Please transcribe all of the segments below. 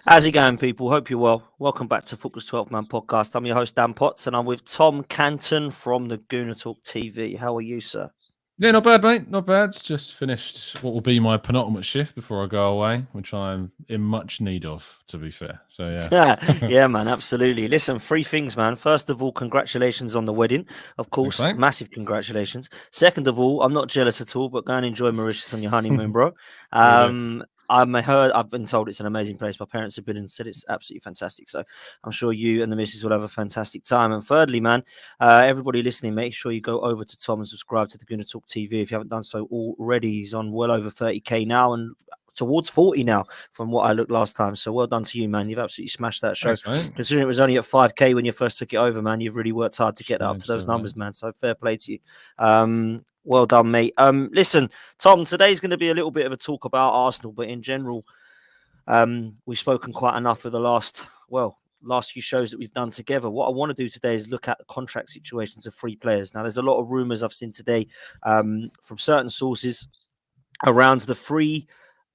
How's it going, people? Hope you're well. Welcome back to Football's 12 Man Podcast. I'm your host, Dan Potts, and I'm with Tom Canton from the Gooner Talk TV. How are you, sir? Yeah, not bad, mate. Not bad. Just finished what will be my penultimate shift before I go away, which I'm in much need of, to be fair. So, yeah. Yeah, man, absolutely. Listen, three things, man. First of all, congratulations on the wedding. Of Thanks, course, mate. massive congratulations. Second of all, I'm not jealous at all, but go and enjoy Mauritius on your honeymoon, bro. Will do. I've been told it's an amazing place. My parents have been and said it's absolutely fantastic. So I'm sure you and the missus will have a fantastic time. And thirdly, man, everybody listening, make sure you go over to Tom and subscribe to the Gooner Talk TV if you haven't done so already. He's on well over 30k now and towards 40 now from what I looked last time. So well done to you, man. You've absolutely smashed that show. Thanks, mate. Considering it was only at 5k when you first took it over, man, you've really worked hard to get that up to Thanks, those numbers, mate. man. So fair play to you. Well done, mate. Listen, Tom, today's going to be a little bit of a talk about Arsenal, but in general, we've spoken quite enough for the last few shows that we've done together. What I want to do today is look at the contract situations of free players. Now, there's a lot of rumours I've seen today from certain sources around the three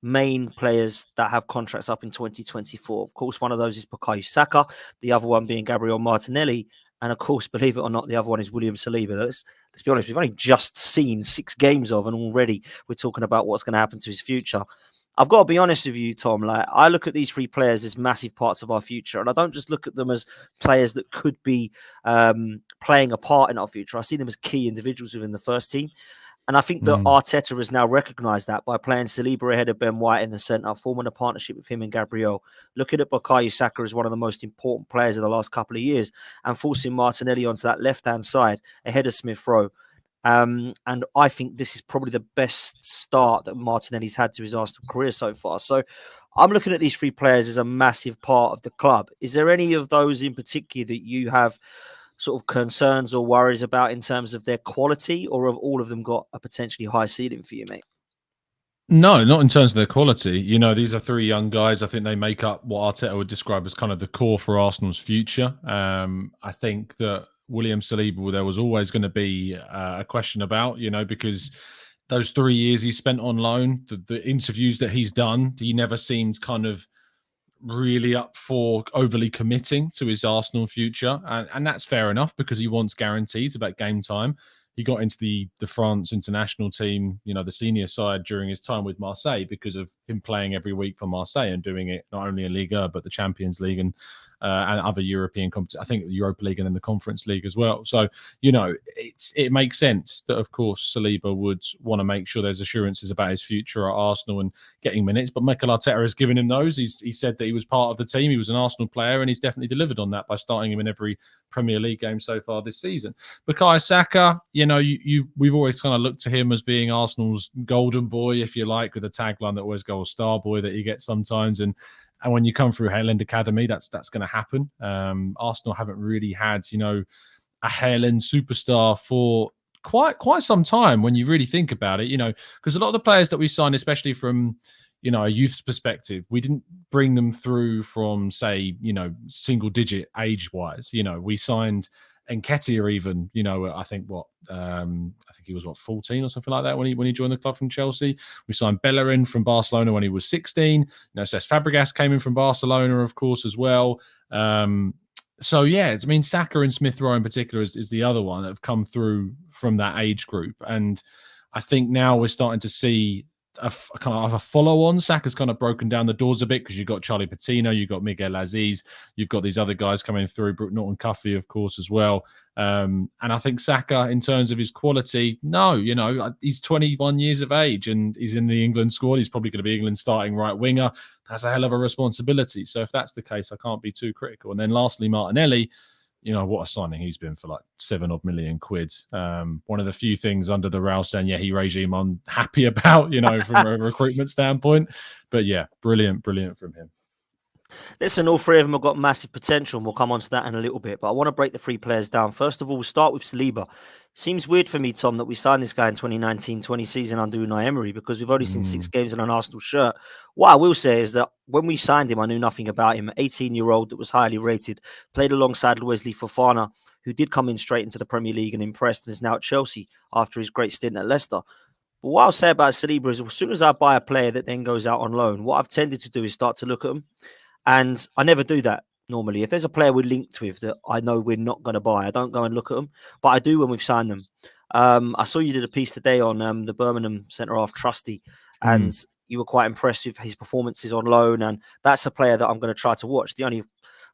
main players that have contracts up in 2024. Of course, one of those is Bukayo Saka, the other one being Gabriel Martinelli, and of course, believe it or not, the other one is William Saliba. Let's be honest, we've only just seen 6 games of, and already we're talking about what's going to happen to his future. I've got to be honest with you, Tom. Like, I look at these three players as massive parts of our future, and I don't just look at them as players that could be playing a part in our future. I see them as key individuals within the first team. And I think that Arteta has now recognised that by playing Saliba ahead of Ben White in the centre, forming a partnership with him and Gabriel, looking at Bukayo Saka as one of the most important players of the last couple of years, and forcing Martinelli onto that left-hand side ahead of Smith Rowe. And I think this is probably the best start that Martinelli's had to his Arsenal career so far. So I'm looking at these three players as a massive part of the club. Is there any of those in particular that you have sort of concerns or worries about in terms of their quality, or have all of them got a potentially high ceiling for you, mate? No, not in terms of their quality. You know, these are three young guys. I think they make up what Arteta would describe as kind of the core for Arsenal's future. I think that William Saliba, there was always going to be a question about, because those 3 years he spent on loan, the interviews that he's done, he never seems kind of really up for overly committing to his Arsenal future. And that's fair enough because he wants guarantees about game time. He got into the France international team, the senior side during his time with Marseille because of him playing every week for Marseille and doing it not only in Liga, but the Champions League and other European competitions. I think the Europa League and then the Conference League as well. So, it makes sense that, of course, Saliba would want to make sure there's assurances about his future at Arsenal and getting minutes. But Mikel Arteta has given him those. He said that he was part of the team. He was an Arsenal player, and he's definitely delivered on that by starting him in every Premier League game so far this season. Bukayo Saka, we've always kind of looked to him as being Arsenal's golden boy, if you like, with a tagline that always goes star boy that he gets sometimes. And when you come through Haaland Academy, that's going to happen. Arsenal haven't really had, a Haaland superstar for quite some time when you really think about it, because a lot of the players that we signed, especially from, a youth's perspective, we didn't bring them through from, say, single digit age-wise. We signed Nketiah even, I think he was 14 or something like that when he joined the club from Chelsea. We signed Bellerin from Barcelona when he was 16. Cesc Fabregas came in from Barcelona, of course, as well. So yeah, I mean, Saka and Smith Rowe in particular is the other one that have come through from that age group, and I think now we're starting to see a kind of a follow-on. Saka's kind of broken down the doors a bit because you've got Charlie Patino, you've got Miguel Aziz, you've got these other guys coming through, Brooke Norton-Cuffy, of course, as well. And I think Saka, in terms of his quality, he's 21 years of age and he's in the England squad. He's probably going to be England's starting right winger. That's a hell of a responsibility. So if that's the case, I can't be too critical. And then lastly, Martinelli, what a signing he's been for like £7 odd million. One of the few things under the Raul Sanyehi regime I'm happy about, from a recruitment standpoint. But yeah, brilliant from him. Listen, all three of them have got massive potential, and we'll come on to that in a little bit. But I want to break the three players down. First of all, we'll start with Saliba. Seems weird for me, Tom, that we signed this guy in 2019-20 season under Unai Emery because we've only seen 6 games in an Arsenal shirt. What I will say is that when we signed him, I knew nothing about him. 18-year-old that was highly rated, played alongside Wesley Fofana, who did come in straight into the Premier League and impressed, and is now at Chelsea after his great stint at Leicester. But what I'll say about Saliba is as soon as I buy a player that then goes out on loan, what I've tended to do is start to look at them And I never do that normally. If there's a player we're linked with that I know we're not going to buy, I don't go and look at them, but I do when we've signed them. I saw you did a piece today on the Birmingham centre-half Trusty, and you were quite impressed with his performances on loan, and that's a player that I'm going to try to watch. The only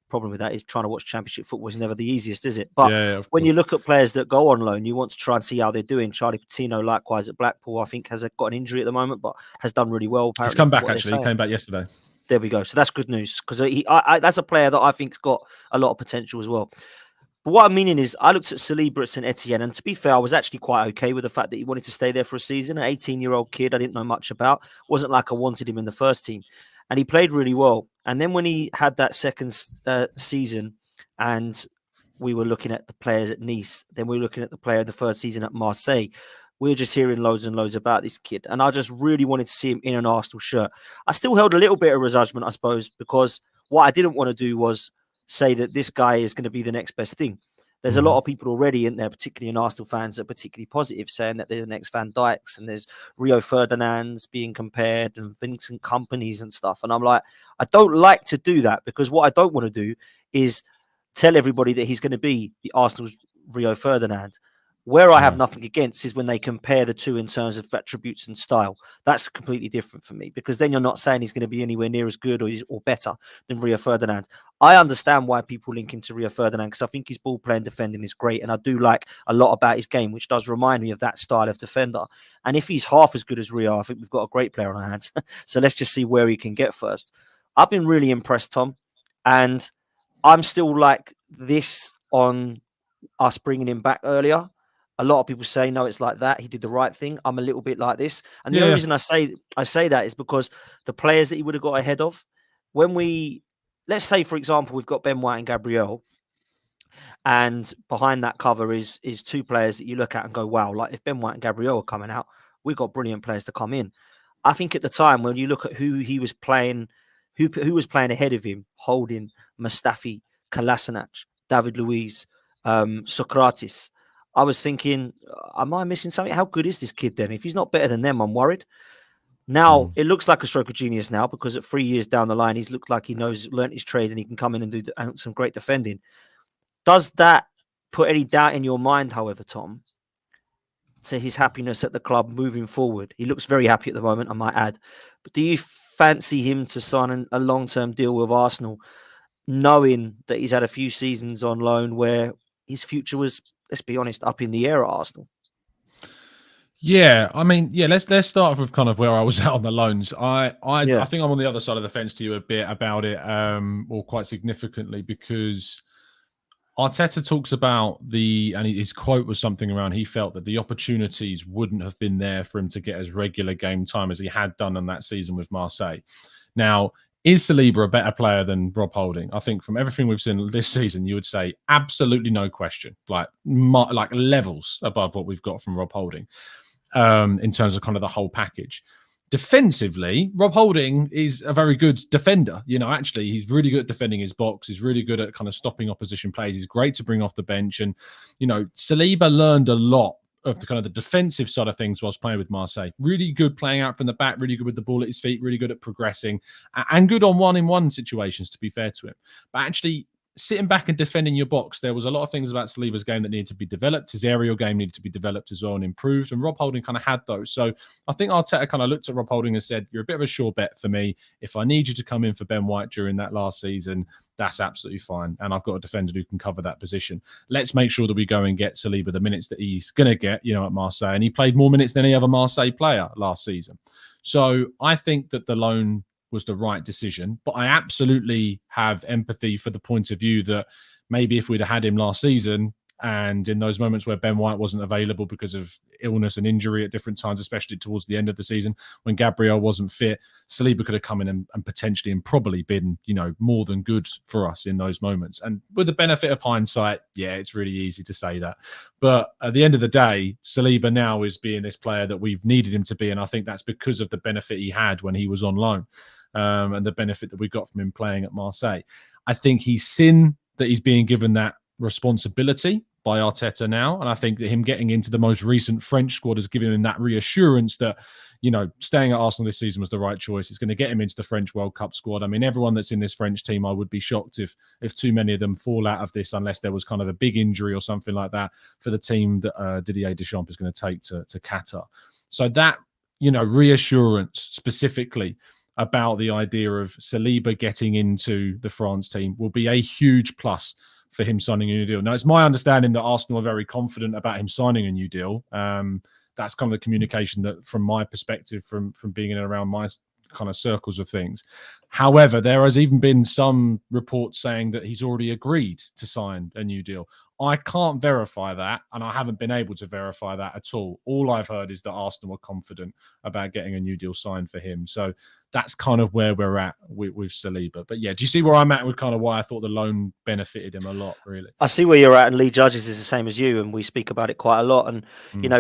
problem with that is trying to watch Championship football is never the easiest, is it? But when you look at players that go on loan, you want to try and see how they're doing. Charlie Patino, likewise at Blackpool, I think has got an injury at the moment, but has done really well. Apparently, he's come back actually. He came back yesterday. There we go. So that's good news because that's a player that I think's got a lot of potential as well. But what I'm meaning is, I looked at Saliba at St Etienne, and to be fair, I was actually quite okay with the fact that he wanted to stay there for a season. An 18-year-old kid, I didn't know much about. Wasn't like I wanted him in the first team, and he played really well. And then when he had that second season, and we were looking at the players at Nice, then we were looking at the player of the third season at Marseille. We're just hearing loads and loads about this kid, and I just really wanted to see him in an Arsenal shirt. I still held a little bit of resentment, I suppose, because what I didn't want to do was say that this guy is going to be the next best thing. There's a lot of people already in there, particularly in Arsenal fans, that are particularly positive, saying that they're the next Van Dijks, and there's Rio Ferdinand's being compared, and Vincent Kompany's and stuff. And I'm like, I don't like to do that, because what I don't want to do is tell everybody that he's going to be the Arsenal's Rio Ferdinand. Where I have nothing against is when they compare the two in terms of attributes and style. That's completely different for me, because then you're not saying he's going to be anywhere near as good or better than Rio Ferdinand. I understand why people link him to Rio Ferdinand, because I think his ball playing defending is great, and I do like a lot about his game, which does remind me of that style of defender. And if he's half as good as Rio, I think we've got a great player on our hands. So let's just see where he can get first. I've been really impressed, Tom, and I'm still like this on us bringing him back earlier. A lot of people say, no, it's like that. He did the right thing. I'm a little bit like this. And the only reason I say that is because the players that he would have got ahead of, let's say, for example, we've got Ben White and Gabriel, and behind that cover is two players that you look at and go, wow, like if Ben White and Gabriel are coming out, we've got brilliant players to come in. I think at the time, when you look at who he was playing, who was playing ahead of him, Holding, Mustafi, Kolasinac, David Luiz, Socrates, I was thinking, am I missing something? How good is this kid then? If he's not better than them, I'm worried. Now, it looks like a stroke of genius now, because at 3 years down the line, he's looked like he learnt his trade, and he can come in and do some great defending. Does that put any doubt in your mind, however, Tom, to his happiness at the club moving forward? He looks very happy at the moment, I might add. But do you fancy him to sign a long-term deal with Arsenal, knowing that he's had a few seasons on loan where his future was, let's be honest, up in the air at Arsenal? Yeah, I mean, let's start off with kind of where I was at on the loans. I think I'm on the other side of the fence to you a bit about it, or quite significantly, because Arteta talks about and his quote was something around, he felt that the opportunities wouldn't have been there for him to get as regular game time as he had done in that season with Marseille. Now, is Saliba a better player than Rob Holding? I think from everything we've seen this season, you would say absolutely no question, like levels above what we've got from Rob Holding, in terms of kind of the whole package. Defensively, Rob Holding is a very good defender. Actually, he's really good at defending his box. He's really good at kind of stopping opposition plays. He's great to bring off the bench. And, Saliba learned a lot of the kind of the defensive side of things whilst playing with Marseille. Really good playing out from the back, really good with the ball at his feet, really good at progressing, and good on one-in-one situations, to be fair to him. But actually, sitting back and defending your box, there was a lot of things about Saliba's game that needed to be developed. His aerial game needed to be developed as well and improved, and Rob Holding kind of had those. So I think Arteta kind of looked at Rob Holding and said, you're a bit of a sure bet for me. If I need you to come in for Ben White during that last season, that's absolutely fine. And I've got a defender who can cover that position. Let's make sure that we go and get Saliba the minutes that he's going to get, at Marseille. And he played more minutes than any other Marseille player last season. So I think that the loan was the right decision, but I absolutely have empathy for the point of view that maybe if we'd have had him last season, and in those moments where Ben White wasn't available because of illness and injury at different times, especially towards the end of the season, when Gabriel wasn't fit, Saliba could have come in and potentially and probably been, more than good for us in those moments. And with the benefit of hindsight, it's really easy to say that. But at the end of the day, Saliba now is being this player that we've needed him to be. And I think that's because of the benefit he had when he was on loan, and the benefit that we got from him playing at Marseille. I think he's seen that he's being given that responsibility by Arteta now. And I think that him getting into the most recent French squad has given him that reassurance that, staying at Arsenal this season was the right choice. It's going to get him into the French World Cup squad. I mean, everyone that's in this French team, I would be shocked if too many of them fall out of this, unless there was kind of a big injury or something like that for the team that Didier Deschamps is going to take to Qatar. So that, reassurance specifically about the idea of Saliba getting into the France team will be a huge plus for him signing a new deal. Now, it's my understanding that Arsenal are very confident about him signing a new deal. That's kind of the communication that, from my perspective, from being in and around my kind of circles of things. However, there has even been some reports saying that he's already agreed to sign a new deal. I can't verify that, and I haven't been able to verify that at all. All I've heard is that Arsenal are confident about getting a new deal signed for him. So that's kind of where we're at with Saliba. But yeah, do you see where I'm at with kind of why I thought the loan benefited him a lot, really? I see where you're at, and Lee Judges is the same as you, and we speak about it quite a lot. And,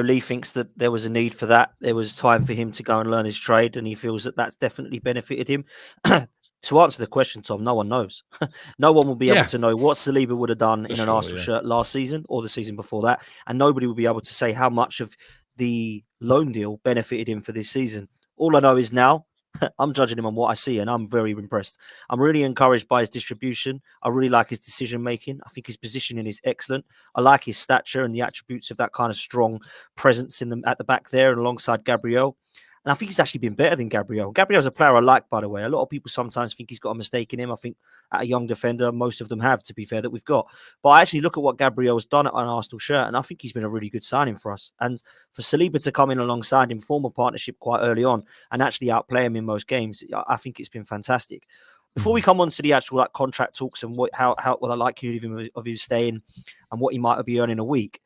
Lee thinks that there was a need for that. There was time for him to go and learn his trade, and he feels that that's definitely benefited him. To answer the question, Tom, no one knows. No one will be able to know what Saliba would have done in an Arsenal shirt last season or the season before that. And nobody will be able to say how much of the loan deal benefited him for this season. All I know is now I'm judging him on what I see, and I'm very impressed. I'm really encouraged by his distribution. I really like his decision making. I think his positioning is excellent. I like his stature and the attributes of that kind of strong presence at the back there and alongside Gabriel. And I think he's actually been better than Gabriel. Gabriel's a player I like, by the way. A lot of people sometimes think he's got a mistake in him. I think at a young defender, most of them have, to be fair, that we've got. But I actually look at what Gabriel's done at an Arsenal shirt, and I think he's been a really good signing for us. And for Saliba to come in alongside him, form a partnership quite early on, and actually outplay him in most games, I think it's been fantastic. Before we come on to the actual contract talks and what I like you of him staying and what he might be earning a week,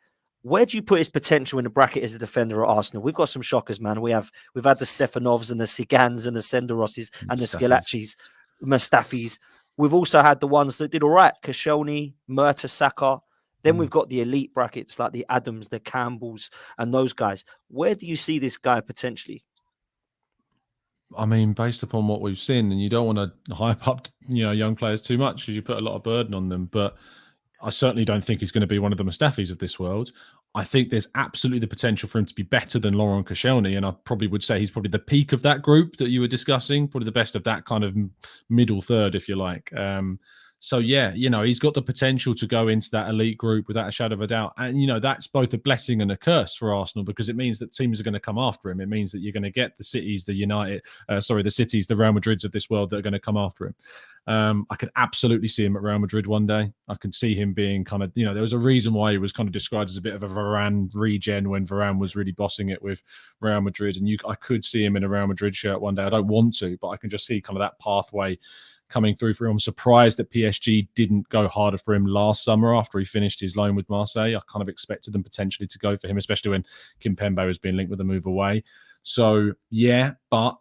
where do you put his potential in the bracket as a defender at Arsenal? We've got some shockers, man. We've had the Stefanovs and the Sigans and the Senderosses and the Skilachis, Mustafis. We've also had the ones that did all right, Koscielny, Murta, Saka. Then we've got the elite brackets like the Adams, the Campbells, and those guys. Where do you see this guy potentially? I mean, based upon what we've seen, and you don't want to hype up, young players too much because you put a lot of burden on them, but I certainly don't think he's going to be one of the Mustafis of this world. I think there's absolutely the potential for him to be better than Laurent Koscielny, and I probably would say he's probably the peak of that group that you were discussing, probably the best of that kind of middle third, if you like. So yeah, he's got the potential to go into that elite group without a shadow of a doubt. And, that's both a blessing and a curse for Arsenal because it means that teams are going to come after him. It means that you're going to get the cities, the cities, the Real Madrids of this world that are going to come after him. I could absolutely see him at Real Madrid one day. I can see him being kind of, there was a reason why he was kind of described as a bit of a Varane regen when Varane was really bossing it with Real Madrid. And I could see him in a Real Madrid shirt one day. I don't want to, but I can just see kind of that pathway coming through for him. I'm surprised that PSG didn't go harder for him last summer after he finished his loan with Marseille. I kind of expected them potentially to go for him, especially when Kimpembe was being linked with a move away. So, yeah, but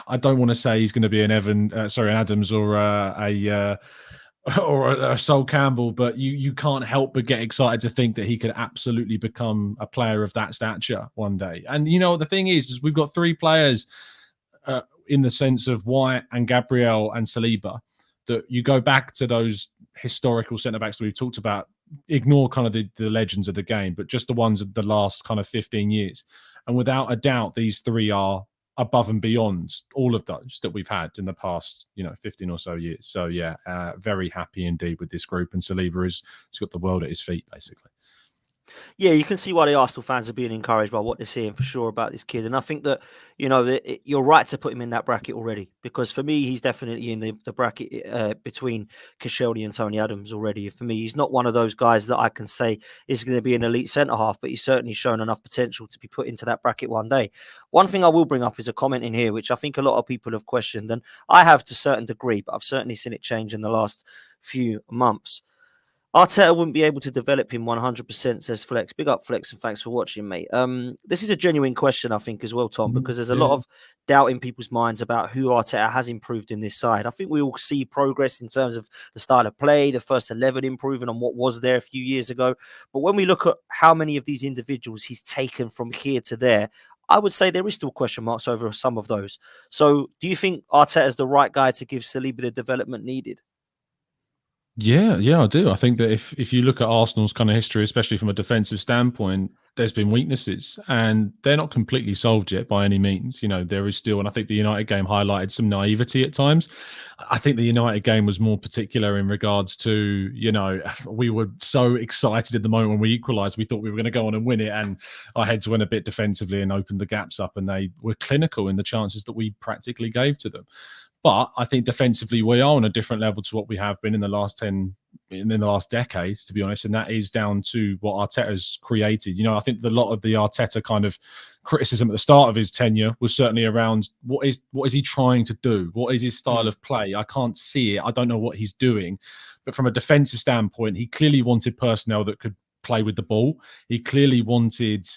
I don't want to say he's going to be an Adams or a Sol Campbell, but you can't help but get excited to think that he could absolutely become a player of that stature one day. And, the thing is we've got three players in the sense of White and Gabriel and Saliba, that you go back to those historical centre-backs that we've talked about, ignore kind of the legends of the game, but just the ones of the last kind of 15 years. And without a doubt, these three are above and beyond all of those that we've had in the past, 15 or so years. So yeah, very happy indeed with this group. And Saliba he's got the world at his feet, basically. Yeah, you can see why the Arsenal fans are being encouraged by what they're seeing for sure about this kid. And I think that, you're right to put him in that bracket already, because for me, he's definitely in the bracket between Koscielny and Tony Adams already. For me, he's not one of those guys that I can say is going to be an elite centre-half, but he's certainly shown enough potential to be put into that bracket one day. One thing I will bring up is a comment in here, which I think a lot of people have questioned, and I have to a certain degree, but I've certainly seen it change in the last few months. Arteta wouldn't be able to develop him 100%, says Flex. Big up, Flex, and thanks for watching, mate. This is a genuine question, I think, as well, Tom, because there's a lot of doubt in people's minds about who Arteta has improved in this side. I think we all see progress in terms of the style of play, the first 11 improving on what was there a few years ago. But when we look at how many of these individuals he's taken from here to there, I would say there is still question marks over some of those. So do you think Arteta is the right guy to give Saliba the development needed? Yeah, I do. I think that if you look at Arsenal's kind of history, especially from a defensive standpoint, there's been weaknesses, and they're not completely solved yet by any means. There is still, and I think the United game highlighted some naivety at times. I think the United game was more particular in regards to, we were so excited at the moment when we equalised. We thought we were going to go on and win it, and our heads went a bit defensively and opened the gaps up, and they were clinical in the chances that we practically gave to them. But I think defensively we are on a different level to what we have been in the last decades, to be honest, and that is down to what Arteta's created. I think a lot of the Arteta kind of criticism at the start of his tenure was certainly around what is he trying to do? What is his style of play? I can't see it. I don't know what he's doing. But from a defensive standpoint, he clearly wanted personnel that could play with the ball. He clearly wanted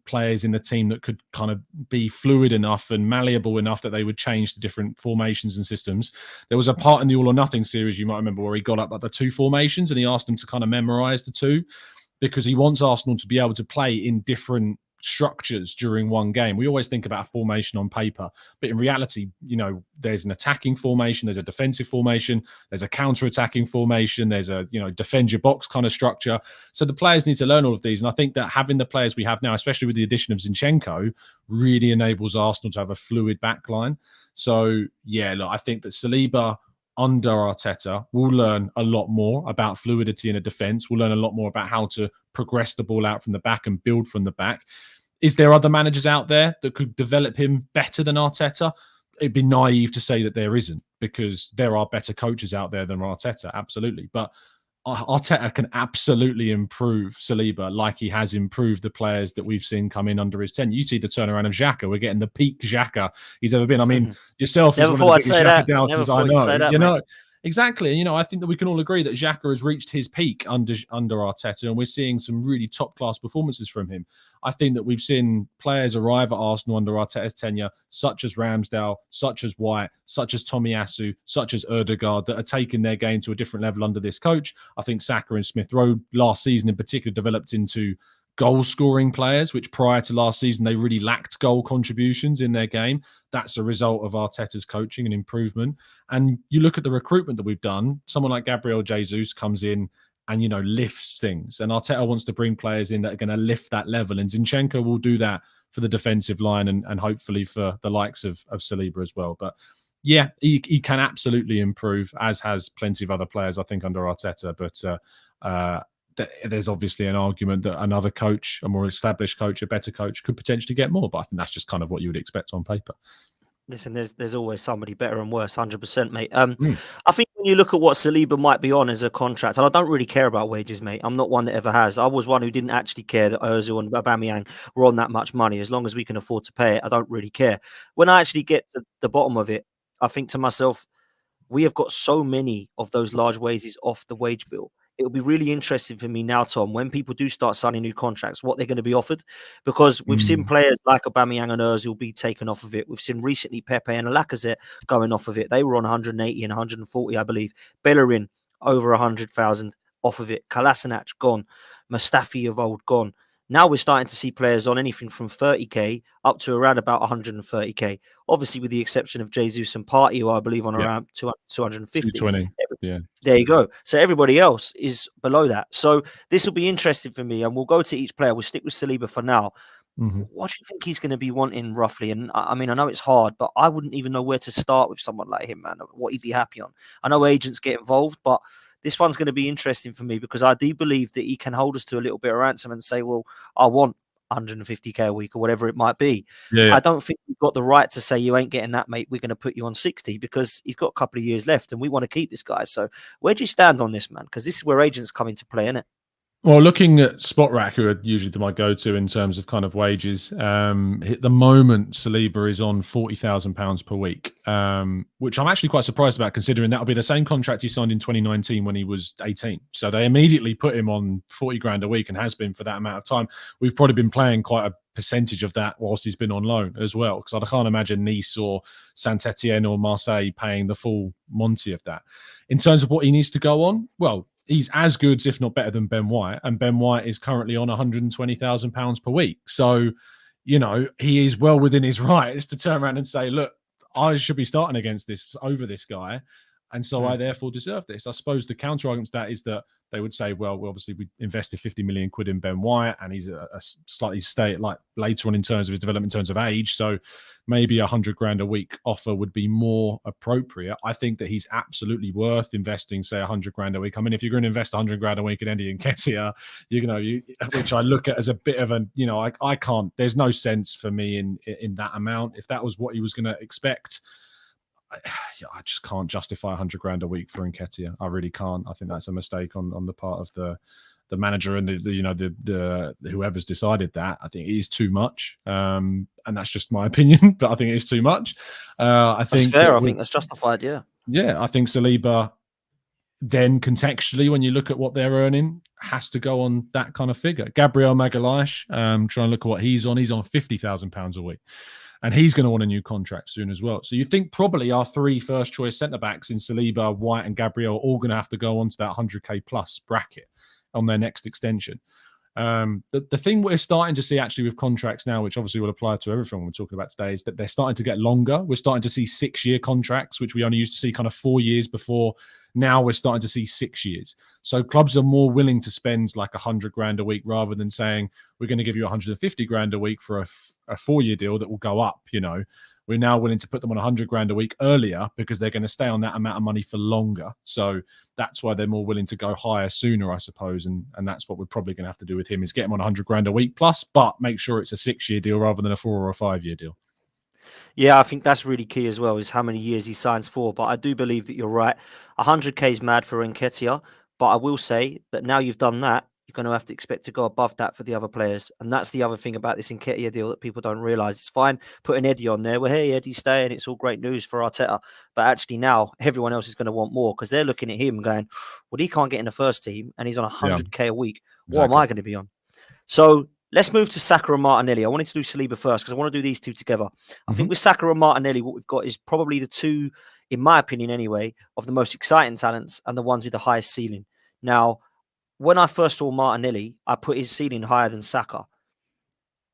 players in the team that could kind of be fluid enough and malleable enough that they would change to different formations and systems. There was a part in the All or Nothing series, you might remember, where he got up at the two formations and he asked them to kind of memorize the two, because he wants Arsenal to be able to play in different structures during one game. We always think about a formation on paper, but in reality, there's an attacking formation, there's a defensive formation, there's a counter-attacking formation, there's a, defend your box kind of structure. So the players need to learn all of these. And I think that having the players we have now, especially with the addition of Zinchenko, really enables Arsenal to have a fluid backline. So yeah, look, I think that Saliba under Arteta, we'll learn a lot more about fluidity in a defence. We'll learn a lot more about how to progress the ball out from the back and build from the back. Is there other managers out there that could develop him better than Arteta? It'd be naive to say that there isn't, because there are better coaches out there than Arteta, absolutely. But Arteta can absolutely improve Saliba like he has improved the players that we've seen come in under his tenure. You see the turnaround of Xhaka. We're getting the peak Xhaka he's ever been. I mean, yourself is one of the biggest Xhaka doubters I know. Exactly. And, I think that we can all agree that Xhaka has reached his peak under Arteta, and we're seeing some really top-class performances from him. I think that we've seen players arrive at Arsenal under Arteta's tenure, such as Ramsdale, such as White, such as Tomiyasu, such as Ødegaard, that are taking their game to a different level under this coach. I think Saka and Smith Rowe last season in particular developed into goal-scoring players, which prior to last season, they really lacked goal contributions in their game. That's a result of Arteta's coaching and improvement. And you look at the recruitment that we've done, someone like Gabriel Jesus comes in and, lifts things. And Arteta wants to bring players in that are going to lift that level. And Zinchenko will do that for the defensive line and hopefully for the likes of Saliba as well. But yeah, he can absolutely improve, as has plenty of other players, I think, under Arteta. But there's obviously an argument that another coach, a more established coach, a better coach, could potentially get more. But I think that's just kind of what you would expect on paper. Listen, there's always somebody better and worse, 100%, mate. I think when you look at what Saliba might be on as a contract, and I don't really care about wages, mate. I'm not one that ever has. I was one who didn't actually care that Ozil and Aubameyang were on that much money. As long as we can afford to pay it, I don't really care. When I actually get to the bottom of it, I think to myself, we have got so many of those large wages off the wage bill. It'll be really interesting for me now, Tom, when people do start signing new contracts, what they're going to be offered. Because we've seen players like Aubameyang and Ozil be taken off of it. We've seen recently Pepe and Lacazette going off of it. They were on 180 and 140, I believe. Bellerin, over 100,000 off of it. Kolasinac, gone. Mustafi of old, gone. Now we're starting to see players on anything from 30k up to around about 130k. Obviously, with the exception of Jesus and Partey, who I believe on around 250. 220. Yeah. There you go. So everybody else is below that. So this will be interesting for me, and we'll go to each player. We'll stick with Saliba for now. What do you think he's going to be wanting roughly? And I mean, I know it's hard, but I wouldn't even know where to start with someone like him, man. What he'd be happy on. I know agents get involved, but this one's going to be interesting for me because I do believe that he can hold us to a little bit of ransom and say, well, I want 150k a week or whatever it might be. Yeah. I don't think we've got the right to say you ain't getting that, mate. We're going to put you on 60 because he's got a couple of years left and we want to keep this guy. So where do you stand on this, man? Because this is where agents come into play, isn't it? Well, looking at Spotrac, who are usually my go-to in terms of kind of wages, at the moment, Saliba is on £40,000 per week, which I'm actually quite surprised about, considering that'll be the same contract he signed in 2019 when he was 18. So they immediately put him on 40 grand a week and has been for that amount of time. We've probably been playing quite a percentage of that whilst he's been on loan as well, because I can't imagine Nice or Saint-Etienne or Marseille paying the full Monty of that. In terms of what he needs to go on, well, he's as good, if not better, than Ben White. And Ben White is currently on £120,000 per week. So, he is well within his rights to turn around and say, look, I should be starting over this guy. And so I therefore deserve this. I suppose the counter argument to that is that they would say, well, obviously we invested 50 million quid in Ben White, and he's a slightly later on in terms of his development, in terms of age. So maybe 100 grand a week offer would be more appropriate. I think that he's absolutely worth investing, say, 100 grand a week. I mean, if you're going to invest 100 grand a week in Eddie Nketiah, which I look at as a bit of I can't, there's no sense for me in that amount. If that was what he was going to expect, I just can't justify 100 grand a week for Nketiah. I really can't. I think that's a mistake on the part of the manager and the whoever's decided that. I think it is too much, and that's just my opinion. But I think it is too much. I think that's fair. I think that's justified. Yeah. I think Saliba, then contextually, when you look at what they're earning, has to go on that kind of figure. Gabriel Magalhaes, try and look at what he's on. He's on £50,000 a week. And he's going to want a new contract soon as well. So you think probably our 3 first-choice centre-backs in Saliba, White and Gabriel are all going to have to go onto that 100k plus bracket on their next extension. The thing we're starting to see actually with contracts now, which obviously will apply to everything we're talking about today, is that they're starting to get longer. We're starting to see 6-year contracts, which we only used to see kind of 4 years before. Now we're starting to see 6 years. So clubs are more willing to spend like 100 grand a week rather than saying, we're going to give you 150 grand a week for a 4-year deal that will go up. We're now willing to put them on 100 grand a week earlier because they're going to stay on that amount of money for longer. So that's why they're more willing to go higher sooner, I suppose. And that's what we're probably going to have to do with him, is get him on 100 grand a week plus, but make sure it's a 6-year deal rather than a 4 or a 5-year deal. Yeah, I think that's really key as well, is how many years he signs for. But I do believe that you're right. 100k is mad for Nketiah. But I will say that now you've done that, you're going to have to expect to go above that for the other players. And that's the other thing about this Nketiah deal that people don't realise. It's fine putting Eddie on there. Well, hey, Eddie's staying. It's all great news for Arteta. But actually now everyone else is going to want more, because they're looking at him going, well, he can't get in the first team and he's on 100k a week. Exactly. What am I going to be on? So let's move to Saka and Martinelli. I wanted to do Saliba first because I want to do these two together. I think with Saka and Martinelli, what we've got is probably the two, in my opinion anyway, of the most exciting talents and the ones with the highest ceiling. Now, when I first saw Martinelli, I put his ceiling higher than Saka.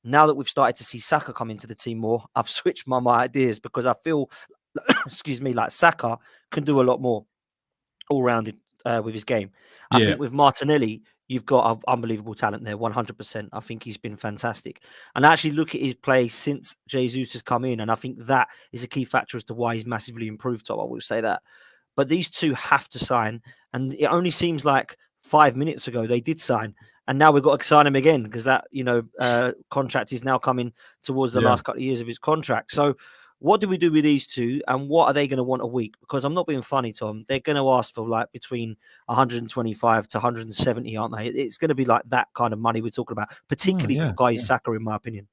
Now that we've started to see Saka come into the team more, I've switched my ideas because I feel, like Saka can do a lot more all-rounded with his game. I think with Martinelli, you've got an unbelievable talent there, 100%. I think he's been fantastic. And I actually look at his play since Jesus has come in, and I think that is a key factor as to why he's massively improved, Tom. I will say that. But these two have to sign, and it only seems like 5 minutes ago they did sign, and now we've got to sign him again because that contract is now coming towards the last couple of years of his contract. So what do we do with these two, and what are they going to want a week? Because I'm not being funny, Tom. They're going to ask for like between 125 to 170, aren't they? It's going to be like that kind of money we're talking about, particularly for guys Saka, in my opinion.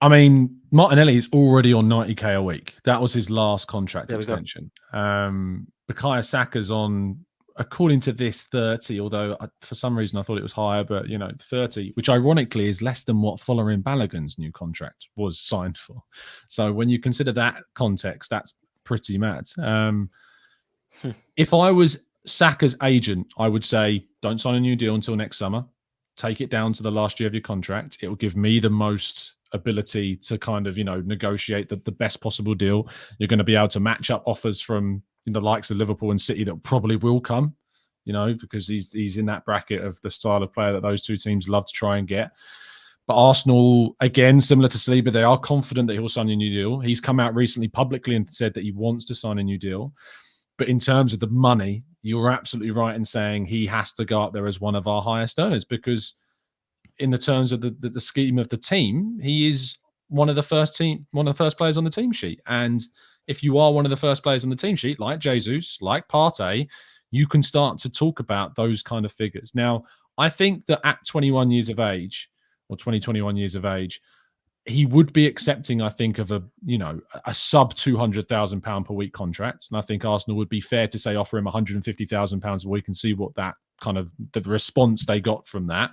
I mean, Martinelli is already on 90k a week. That was his last contract extension. Bukayo Saka's on, according to this, 30, although for some reason I thought it was higher, but 30, which ironically is less than what Folarin Balogun's new contract was signed for. So when you consider that context, that's pretty mad. If I was Saka's agent, I would say, don't sign a new deal until next summer. Take it down to the last year of your contract. It will give me the most ability to kind of, negotiate the best possible deal. You're going to be able to match up offers from the likes of Liverpool and City that probably will come, because he's in that bracket of the style of player that those two teams love to try and get. But Arsenal, again, similar to Saliba, they are confident that he'll sign a new deal. He's come out recently publicly and said that he wants to sign a new deal. But in terms of the money, you're absolutely right in saying he has to go up there as one of our highest earners, because in the terms of the scheme of the team, he is one of the first players on the team sheet. And if you are one of the first players on the team sheet, like Jesus, like Partey, you can start to talk about those kind of figures. Now, I think that at 21 years of age, or 21 years of age, he would be accepting, I think, of a sub £200,000 per week contract. And I think Arsenal would be fair to say offer him £150,000 a week and see what that kind of the response they got from that.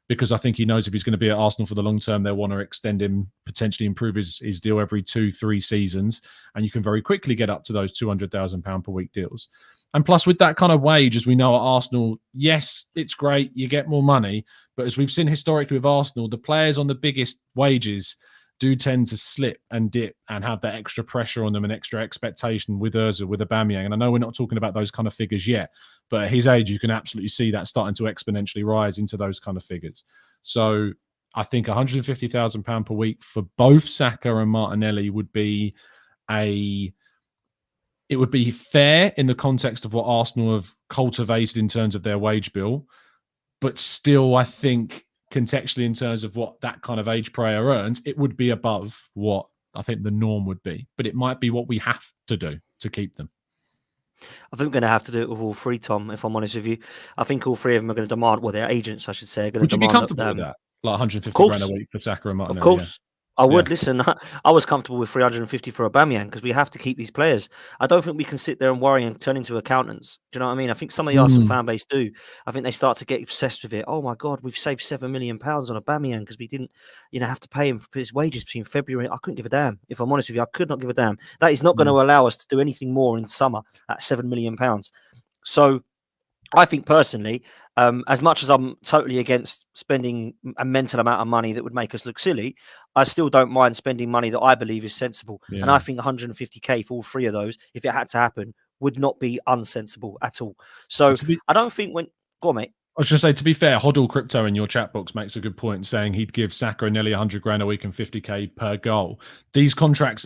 Because I think he knows if he's going to be at Arsenal for the long term, they'll want to extend him, potentially improve his deal every 2-3 seasons. And you can very quickly get up to those £200,000 per week deals. And plus, with that kind of wage, as we know at Arsenal, yes, it's great, you get more money. But as we've seen historically with Arsenal, the players on the biggest wages do tend to slip and dip and have that extra pressure on them and extra expectation with Ozil, with Aubameyang. And I know we're not talking about those kind of figures yet, but at his age, you can absolutely see that starting to exponentially rise into those kind of figures. So I think £150,000 per week for both Saka and Martinelli would be it would be fair in the context of what Arsenal have cultivated in terms of their wage bill, but still, I think contextually in terms of what that kind of age player earns, it would be above what I think the norm would be. But it might be what we have to do to keep them. I think we're going to have to do it with all three, Tom, if I'm honest with you. I think all three of them are going to demand, well, their agents, I should say, are going to demand. Would you be comfortable with that? Like 150 grand a week for Saka and Martinelli? Of course. I would. Listen, I was comfortable with 350 for Aubameyang because we have to keep these players. I don't think we can sit there and worry and turn into accountants. Do you know what I mean? I think some of the Arsenal fan base do. I think they start to get obsessed with it. Oh my God, we've saved £7 million on Aubameyang because we didn't, have to pay him for his wages between February. I couldn't give a damn. If I'm honest with you, I could not give a damn. That is not going to allow us to do anything more in summer at £7 million. So I think personally, as much as I'm totally against spending a mental amount of money that would make us look silly, I still don't mind spending money that I believe is sensible. Yeah. And I think 150k for all three of those, if it had to happen, would not be unsensible at all. So I don't think go on, mate. I was just say, to be fair, Hoddle Crypto in your chat box makes a good point, saying he'd give Saka and Nelly 100 grand a week and 50k per goal. These contract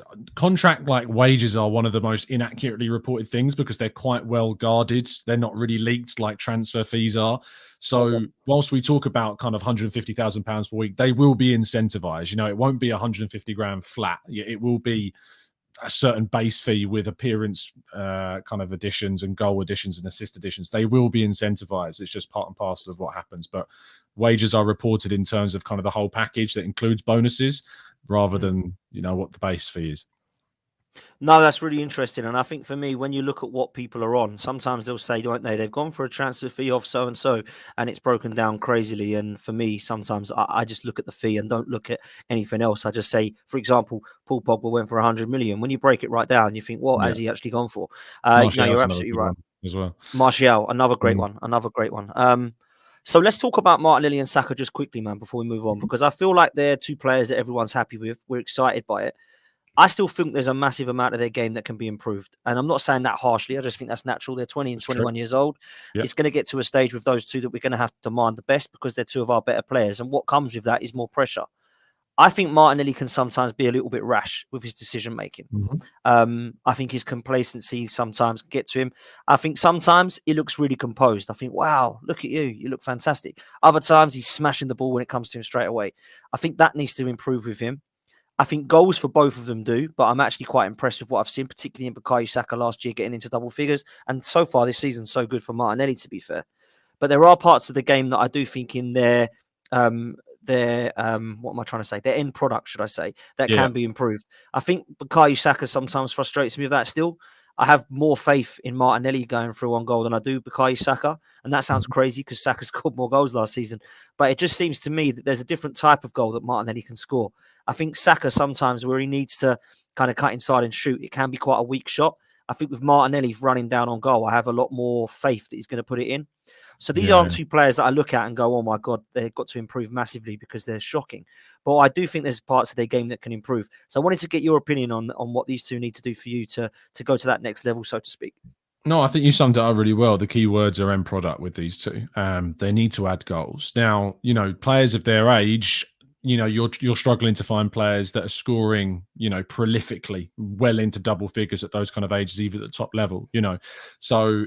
like wages are one of the most inaccurately reported things because they're quite well guarded. They're not really leaked like transfer fees are. So whilst we talk about kind of £150,000 per week, they will be incentivized. It won't be 150 grand flat. It will be a certain base fee with appearance kind of additions and goal additions and assist additions. They will be incentivized. It's just part and parcel of what happens. But wages are reported in terms of kind of the whole package that includes bonuses rather than, what the base fee is. No, that's really interesting. And I think for me, when you look at what people are on, sometimes they'll say, don't they, they've gone for a transfer fee of so-and-so and it's broken down crazily. And for me, sometimes I just look at the fee and don't look at anything else. I just say, for example, Paul Pogba went for 100 million. When you break it right down, you think, what has he actually gone for? No, you're absolutely right. As well. Martial, another great one. So let's talk about Martinelli and Saka just quickly, man, before we move on, because I feel like they're two players that everyone's happy with. We're excited by it. I still think there's a massive amount of their game that can be improved. And I'm not saying that harshly. I just think that's natural. They're 20 and 21 years old. Yep. It's going to get to a stage with those two that we're going to have to demand the best because they're two of our better players. And what comes with that is more pressure. I think Martinelli can sometimes be a little bit rash with his decision-making. I think his complacency sometimes can get to him. I think sometimes he looks really composed. I think, wow, look at you. You look fantastic. Other times he's smashing the ball when it comes to him straight away. I think that needs to improve with him. I think goals for both of them do, but I'm actually quite impressed with what I've seen, particularly in Bukayo Saka last year, getting into double figures. And so far this season, so good for Martinelli, to be fair. But there are parts of the game that I do think in their what am I trying to say? Their end product, should I say, that can be improved. I think Bukayo Saka sometimes frustrates me with that still. I have more faith in Martinelli going through on goal than I do Bukayo Saka. And that sounds crazy because Saka scored more goals last season. But it just seems to me that there's a different type of goal that Martinelli can score. I think Saka sometimes where he needs to kind of cut inside and shoot, it can be quite a weak shot. I think with Martinelli running down on goal, I have a lot more faith that he's going to put it in. So these aren't two players that I look at and go, oh my God, they've got to improve massively because they're shocking. But I do think there's parts of their game that can improve. So I wanted to get your opinion on what these two need to do for you to go to that next level, so to speak. No, I think you summed it up really well. The key words are end product with these two. They need to add goals. Now, players of their age, you're struggling to find players that are scoring, prolifically well into double figures at those kind of ages, even at the top level, So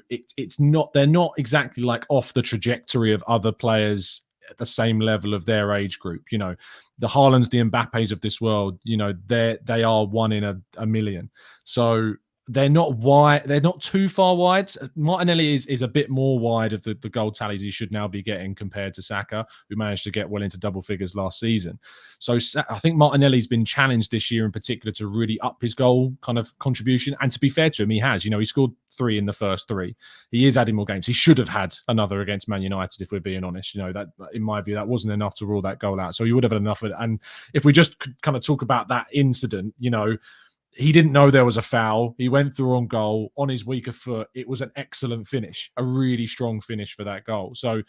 they're not exactly like off the trajectory of other players at the same level of their age group. The Haalands, the Mbappes of this world, they are one in a million. So they're not wide. They're not too far wide. Martinelli is a bit more wide of the goal tallies he should now be getting compared to Saka, who managed to get well into double figures last season. So I think Martinelli's been challenged this year in particular to really up his goal kind of contribution. And to be fair to him, he has. He scored 3 in the first 3. He is adding more games. He should have had another against Man United, if we're being honest. That in my view, that wasn't enough to rule that goal out. So he would have had enough of it. And if we just kind of talk about that incident, he didn't know there was a foul. He went through on goal on his weaker foot. It was an excellent finish, a really strong finish for that goal. So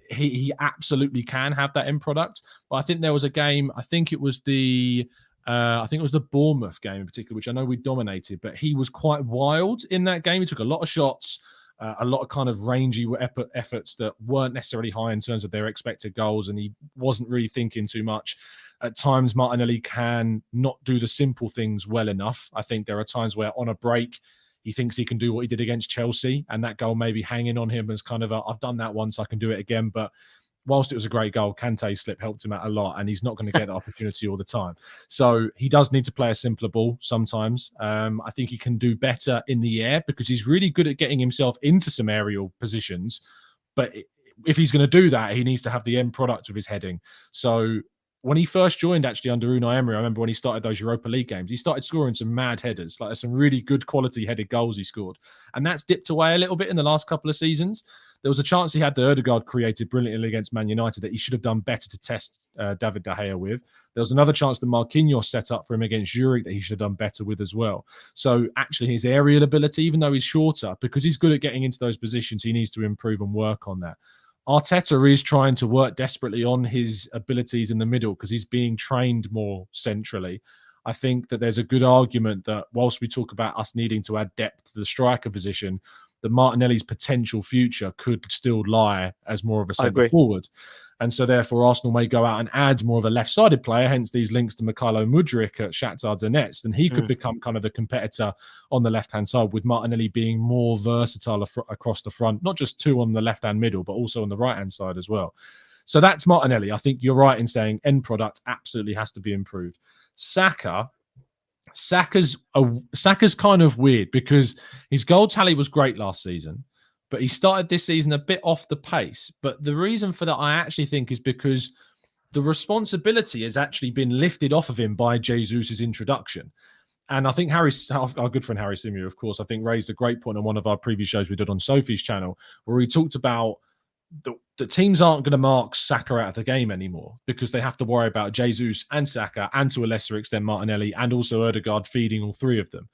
he absolutely can have that end product. But I think there was a game, I think it was the I think it was the Bournemouth game in particular, which I know we dominated, but he was quite wild in that game. He took a lot of shots, a lot of kind of rangy efforts that weren't necessarily high in terms of their expected goals, and he wasn't really thinking too much. At times, Martinelli can not do the simple things well enough. I think there are times where on a break, he thinks he can do what he did against Chelsea, and that goal maybe hanging on him as kind of I've done that once, I can do it again. But whilst it was a great goal, Kante's slip helped him out a lot, and he's not going to get that opportunity all the time. So he does need to play a simpler ball sometimes. I think he can do better in the air because he's really good at getting himself into some aerial positions. But if he's going to do that, he needs to have the end product of his heading. So when he first joined, actually, under Unai Emery, I remember when he started those Europa League games, he started scoring some mad headers, like some really good quality headed goals he scored. And that's dipped away a little bit in the last couple of seasons. There was a chance he had that Odegaard created brilliantly against Man United that he should have done better to test David De Gea with. There was another chance that Marquinhos set up for him against Zurich that he should have done better with as well. So actually his aerial ability, even though he's shorter, because he's good at getting into those positions, he needs to improve and work on that. Arteta is trying to work desperately on his abilities in the middle because he's being trained more centrally. I think that there's a good argument that whilst we talk about us needing to add depth to the striker position, that Martinelli's potential future could still lie as more of a centre forward. And so therefore Arsenal may go out and add more of a left-sided player, hence these links to Mykhailo Mudryk at Shakhtar Donetsk, and he could become kind of the competitor on the left-hand side, with Martinelli being more versatile across the front, not just two on the left-hand middle, but also on the right-hand side as well. So that's Martinelli. I think you're right in saying end product absolutely has to be improved. Saka's kind of weird because his goal tally was great last season, but he started this season a bit off the pace. But the reason for that, I actually think, is because the responsibility has actually been lifted off of him by Jesus' introduction. And I think our good friend Harry Simeon, of course, I think raised a great point on one of our previous shows we did on Sophie's channel, where he talked about the teams aren't going to mark Saka out of the game anymore because they have to worry about Jesus and Saka, and to a lesser extent Martinelli, and also Odegaard feeding all three of them.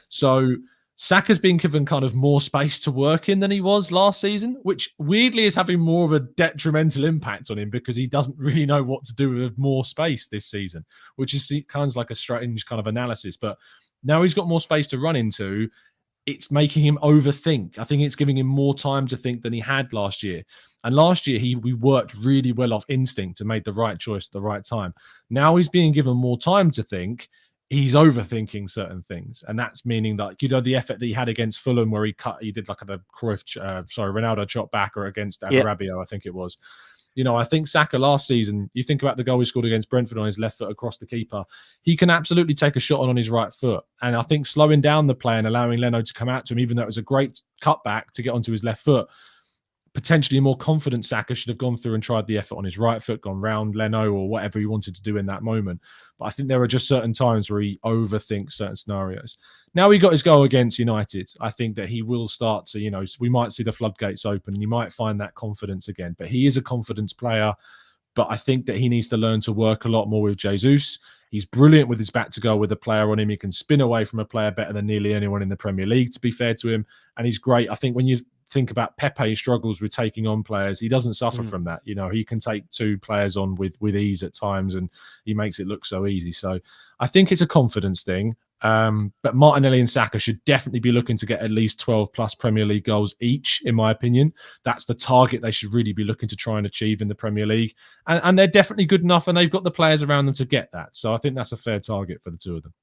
So Saka's been given kind of more space to work in than he was last season, which weirdly is having more of a detrimental impact on him because he doesn't really know what to do with more space this season, which is kind of like a strange kind of analysis. But now he's got more space to run into. It's making him overthink. I think it's giving him more time to think than he had last year. And last year, we worked really well off instinct and made the right choice at the right time. Now he's being given more time to think. He's overthinking certain things. And that's meaning that, the effort that he had against Fulham where he did like a Ronaldo chop back, or against Rabiot, I think it was. I think Saka last season, you think about the goal he scored against Brentford on his left foot across the keeper, he can absolutely take a shot on his right foot. And I think slowing down the play and allowing Leno to come out to him, even though it was a great cutback to get onto his left foot, potentially a more confident Saka should have gone through and tried the effort on his right foot, gone round Leno or whatever he wanted to do in that moment. But I think there are just certain times where he overthinks certain scenarios. Now he got his goal against United, I think that he will start to, we might see the floodgates open and he might find that confidence again. But he is a confidence player. But I think that he needs to learn to work a lot more with Jesus. He's brilliant with his back to goal with a player on him. He can spin away from a player better than nearly anyone in the Premier League, to be fair to him. And he's great. I think when you think about Pepe struggles with taking on players, he doesn't suffer from that. He can take two players on with ease at times, and he makes it look so easy. So I think it's a confidence thing. But Martinelli and Saka should definitely be looking to get at least 12 plus Premier League goals each, in my opinion. That's the target they should really be looking to try and achieve in the Premier League. And they're definitely good enough, and they've got the players around them to get that. So I think that's a fair target for the two of them.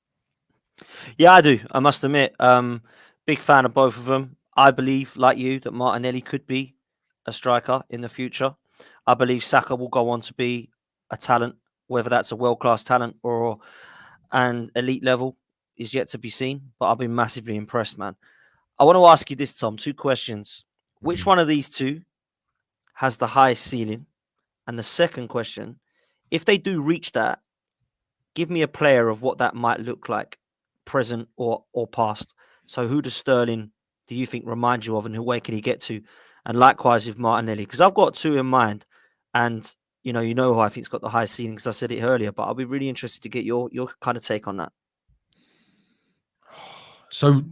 Yeah, I do. I must admit, big fan of both of them. I believe, like you, that Martinelli could be a striker in the future. I believe Saka will go on to be a talent, whether that's a world-class talent or an elite level is yet to be seen. But I've been massively impressed, man. I want to ask you this, Tom, 2 questions. Which one of these two has the highest ceiling? And the second question, if they do reach that, give me a player of what that might look like, present or past. So who does Sterling, do you think, remind you of, and where can he get to? And likewise with Martinelli, because I've got 2 in mind, and you know who I think's got the highest ceiling, because I said it earlier. But I'll be really interested to get your kind of take on that. So,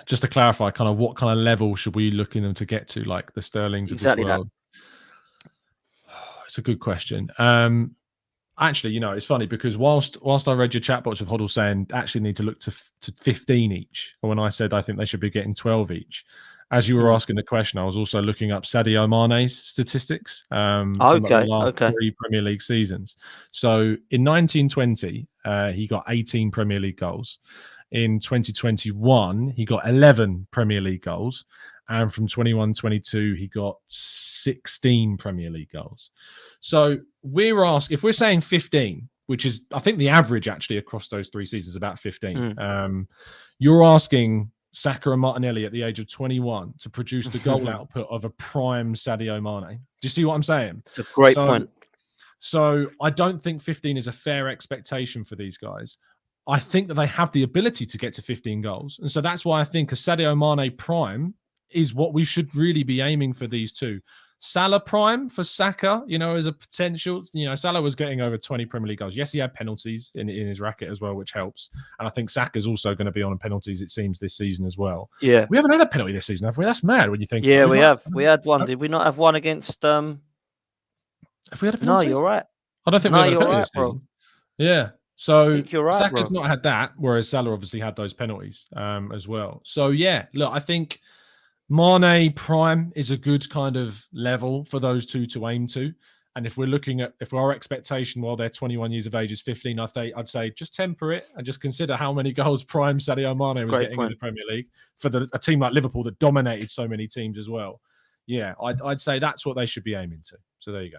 just to clarify, kind of what kind of level should we looking them to get to, like the Sterlings of this world? It's a good question. Actually, it's funny because whilst I read your chat box with Hoddle saying actually need to look to 15 each, or when I said I think they should be getting 12 each, as you were asking the question, I was also looking up Sadio Mane's statistics from the last 3 Premier League seasons. So in 1920, he got 18 Premier League goals. In 2021, he got 11 Premier League goals. And from 21-22, he got 16 Premier League goals. So if we're saying 15, which is, I think, the average actually across those 3 seasons, about 15. You're asking Saka and Martinelli at the age of 21 to produce the goal output of a prime Sadio Mane. Do you see what I'm saying? It's a great point. So I don't think 15 is a fair expectation for these guys. I think that they have the ability to get to 15 goals. And so that's why I think a Sadio Mane prime is what we should really be aiming for these two. Salah prime for Saka, as a potential. Salah was getting over 20 Premier League goals. Yes, he had penalties in his racket as well, which helps. And I think Saka's also going to be on penalties, it seems, this season as well. Yeah. We haven't had a penalty this season, have we? That's mad when you think. Yeah, we have. We had one. Did we not have one against... Have we had a penalty? No, you're right. I don't think we had a penalty this season. Bro. Yeah. So I think you're right, Saka's bro. not had that, whereas Salah obviously had those penalties as well. So, yeah, look, I think Mane prime is a good kind of level for those two to aim to. And if our expectation while they're 21 years of age is 15, I'd say just temper it and just consider how many goals prime Sadio Mane was getting in the Premier League for a team like Liverpool that dominated so many teams as well. Yeah, I'd say that's what they should be aiming to. So there you go.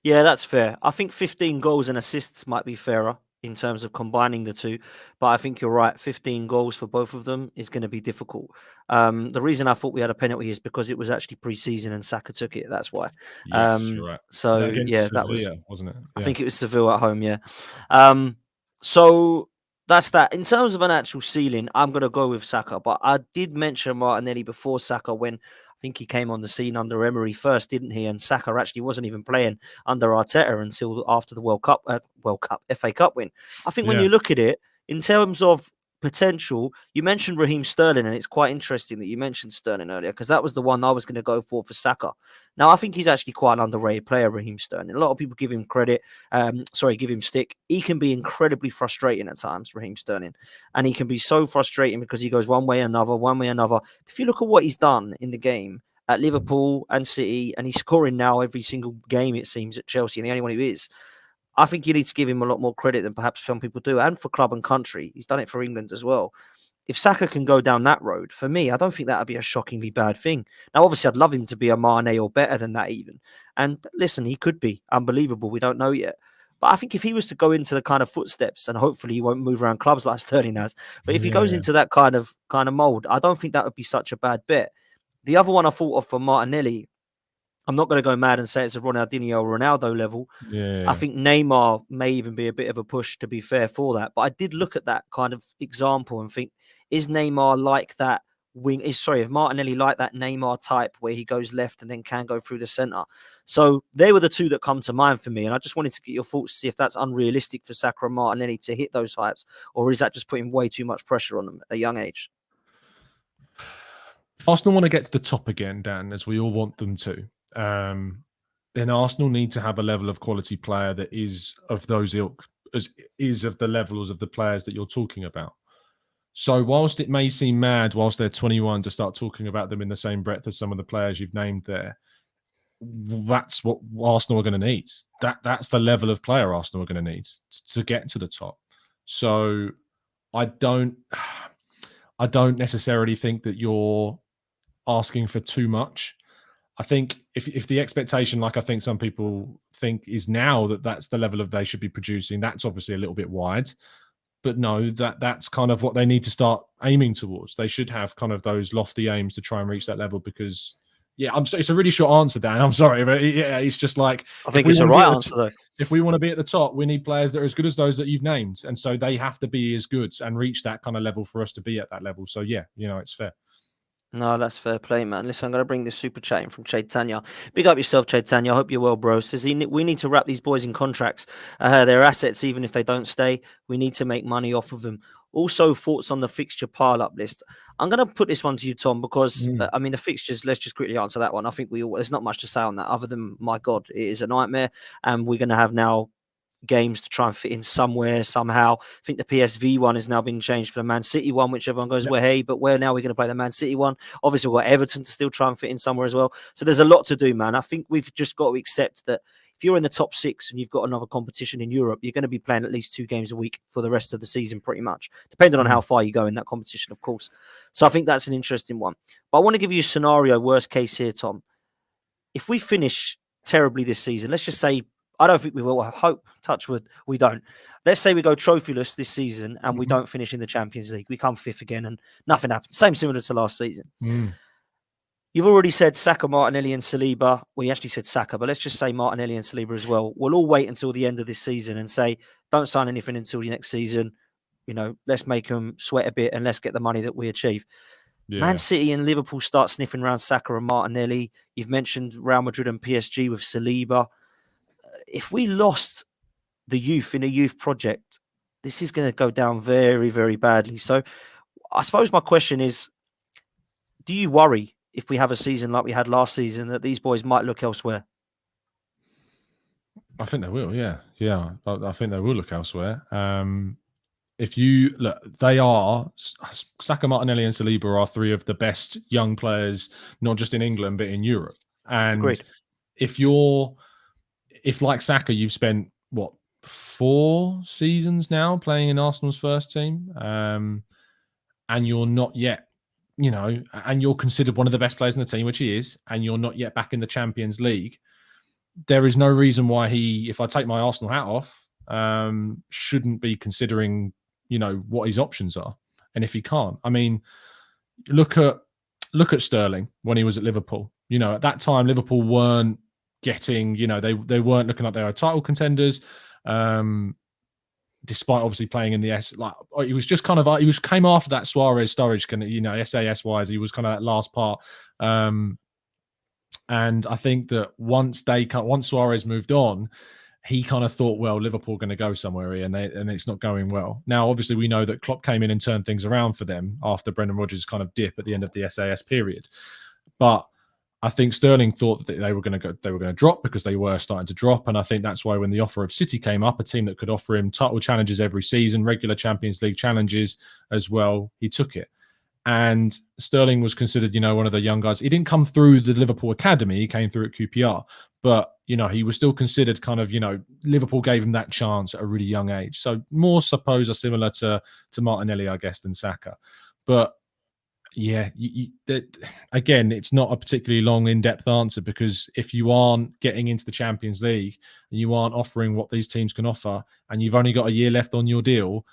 Yeah, that's fair. I think 15 goals and assists might be fairer in terms of combining the two. But I think you're right. 15 goals for both of them is going to be difficult. The reason I thought we had a penalty is because it was actually pre-season and Saka took it. That's why. Yes, you're right. So, yeah, that was, wasn't it? Yeah. I think it was Seville at home, yeah. So that's that. In terms of an actual ceiling, I'm going to go with Saka. But I did mention Martinelli before Saka when I think he came on the scene under Emery first, didn't he? And Saka actually wasn't even playing under Arteta until after the FA Cup win. I think when you look at it, in terms of potential, you mentioned Raheem Sterling, and it's quite interesting that you mentioned Sterling earlier because that was the one I was going to go for Saka. Now, I think he's actually quite an underrated player, Raheem Sterling. A lot of people give him give him stick. He can be incredibly frustrating at times, Raheem Sterling. And he can be so frustrating because he goes one way or another. If you look at what he's done in the game at Liverpool and City, and he's scoring now every single game, it seems, at Chelsea, and the only one who is, I think you need to give him a lot more credit than perhaps some people do, and for club and country. He's done it for England as well. If Saka can go down that road, for me, I don't think that would be a shockingly bad thing. Now, obviously, I'd love him to be a Mane or better than that even. And listen, he could be unbelievable. We don't know yet. But I think if he was to go into the kind of footsteps, and hopefully he won't move around clubs like Sterling has, but if he goes into that kind of mould, I don't think that would be such a bad bet. The other one I thought of for Martinelli, I'm not going to go mad and say it's a Ronaldinho or Ronaldo level. Yeah. I think Neymar may even be a bit of a push, to be fair, for that. But I did look at that kind of example and think, is Neymar like that is Martinelli like that Neymar type where he goes left and then can go through the centre? So they were the two that come to mind for me. And I just wanted to get your thoughts to see if that's unrealistic for Saka and Martinelli to hit those heights, or is that just putting way too much pressure on them at a young age? Arsenal want to get to the top again, Dan, as we all want them to. Then Arsenal need to have a level of quality player that is of those ilk, is of the levels of the players that you're talking about. So whilst it may seem mad whilst they're 21 to start talking about them in the same breath as some of the players you've named there, that's what Arsenal are going to need. That's the level of player Arsenal are going to need to get to the top. So I don't necessarily think that you're asking for too much. I think if the expectation, like I think some people think, is now that that's the level of they should be producing, that's obviously a little bit wide. But no, that's kind of what they need to start aiming towards. They should have kind of those lofty aims to try and reach that level because, it's a really short answer, Dan. I'm sorry, but it's just like... I think it's the right answer, though. If we want to be at the top, we need players that are as good as those that you've named. And so they have to be as good and reach that kind of level for us to be at that level. So, it's fair. No, that's fair play, man. Listen, I'm going to bring this super chat in from Chaitanya. Big up yourself, Chaitanya. I hope you're well, bro. Says we need to wrap these boys in contracts. They're assets, even if they don't stay. We need to make money off of them. Also, thoughts on the fixture pile-up list. I'm going to put this one to you, Tom, because, the fixtures, let's just quickly answer that one. I think there's not much to say on that other than, my God, it is a nightmare. And we're going to have now games to try and fit in somewhere, somehow. I think the PSV one is now being changed for the Man City one, which everyone goes, well, hey, but where now we're going to play the Man City one? Obviously, we've got Everton to still try and fit in somewhere as well. So there's a lot to do, man. I think we've just got to accept that if you're in the top 6 and you've got another competition in Europe, you're going to be playing at least 2 games a week for the rest of the season, pretty much, depending on how far you go in that competition, of course. So I think that's an interesting one. But I want to give you a scenario, worst case here, Tom. If we finish terribly this season, let's just say, I don't think we will. I hope, touch wood, we don't. Let's say we go trophyless this season and we don't finish in the Champions League. We come 5th again and nothing happens. Similar to last season. You've already said Saka, Martinelli and Saliba. Well, you actually said Saka, but let's just say Martinelli and Saliba as well. We'll all wait until the end of this season and say, don't sign anything until the next season. Let's make them sweat a bit and let's get the money that we achieve. Yeah. Man City and Liverpool start sniffing around Saka and Martinelli. You've mentioned Real Madrid and PSG with Saliba. If we lost the youth in a youth project, this is going to go down very, very badly. So I suppose my question is, do you worry if we have a season like we had last season that these boys might look elsewhere? I think they will, yeah. Yeah, I think they will look elsewhere. If you look, they are, Saka, Martinelli and Saliba are 3 of the best young players, not just in England, but in Europe. And agreed. If like Saka, you've spent, 4 seasons now playing in Arsenal's first team, and you're not yet, and you're considered one of the best players in the team, which he is, and you're not yet back in the Champions League, there is no reason why he, if I take my Arsenal hat off, shouldn't be considering, what his options are. And if he can't, I mean, look at Sterling when he was at Liverpool. At that time, Liverpool weren't getting, they weren't looking like they were title contenders. Despite obviously playing in the he was just kind of, came after that Suarez Sturridge, SAS wise, he was kind of that last part. And I think that once Suarez moved on, he kind of thought, well, Liverpool are going to go somewhere here, and it's not going well. Now, obviously, we know that Klopp came in and turned things around for them after Brendan Rodgers' kind of dip at the end of the SAS period. But I think Sterling thought that they were going to drop because they were starting to drop, and I think that's why when the offer of City came up, a team that could offer him title challenges every season, regular Champions League challenges as well, he took it. And Sterling was considered, one of the young guys. He didn't come through the Liverpool academy; he came through at QPR, but he was still considered kind of, Liverpool gave him that chance at a really young age. So more, suppose, are similar to Martinelli, I guess, than Saka, but. Yeah, again, it's not a particularly long, in-depth answer, because if you aren't getting into the Champions League and you aren't offering what these teams can offer, and you've only got a year left on your deal,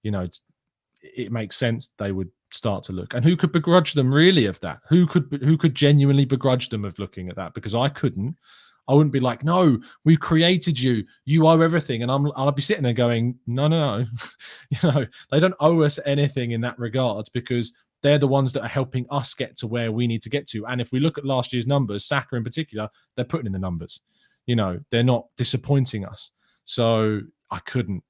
it makes sense they would start to look. And who could begrudge them really of that? Who could genuinely begrudge them of looking at that? Because I couldn't. I wouldn't be like, no, we created you. You owe everything. And I'll be sitting there going, no. They don't owe us anything in that regard, because they're the ones that are helping us get to where we need to get to. And if we look at last year's numbers, Saka in particular, they're putting in the numbers. They're not disappointing us. So I couldn't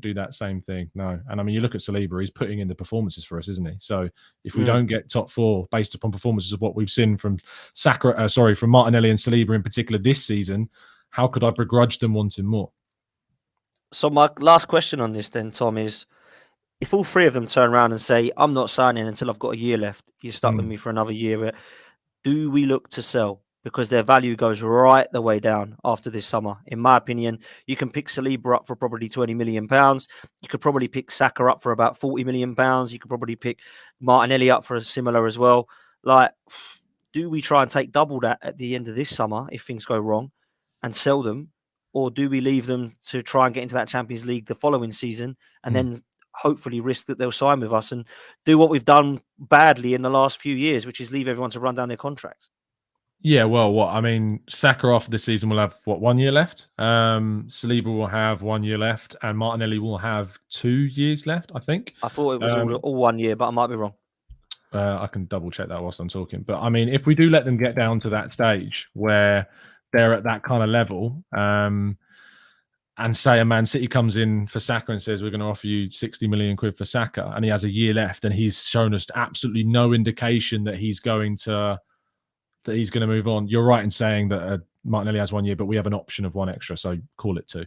do that same thing. No. And I mean, you look at Saliba, he's putting in the performances for us, isn't he? So if we don't get top 4 based upon performances of what we've seen from from Martinelli and Saliba in particular this season, how could I begrudge them wanting more? So my last question on this then, Tom, is, if all 3 of them turn around and say, I'm not signing until I've got a year left, you're stuck with me for another year, do we look to sell? Because their value goes right the way down after this summer. In my opinion, you can pick Saliba up for probably £20 million. You could probably pick Saka up for about £40 million. You could probably pick Martinelli up for a similar as well. Like, do we try and take double that at the end of this summer if things go wrong and sell them? Or do we leave them to try and get into that Champions League the following season and then hopefully risk that they'll sign with us and do what we've done badly in the last few years, which is leave everyone to run down their contracts? Yeah, well, Saka after this season will have 1 year left. Saliba will have 1 year left, and Martinelli will have 2 years left, I think. I thought it was all 1 year, but I might be wrong. I can double check that whilst I'm talking. But I mean, if we do let them get down to that stage where they're at that kind of level, and say a Man City comes in for Saka and says, we're going to offer you 60 million quid for Saka, and he has a year left, and he's shown us absolutely no indication that he's going to move on. You're right in saying that Martinelli has 1 year, but we have an option of one extra, so call it 2.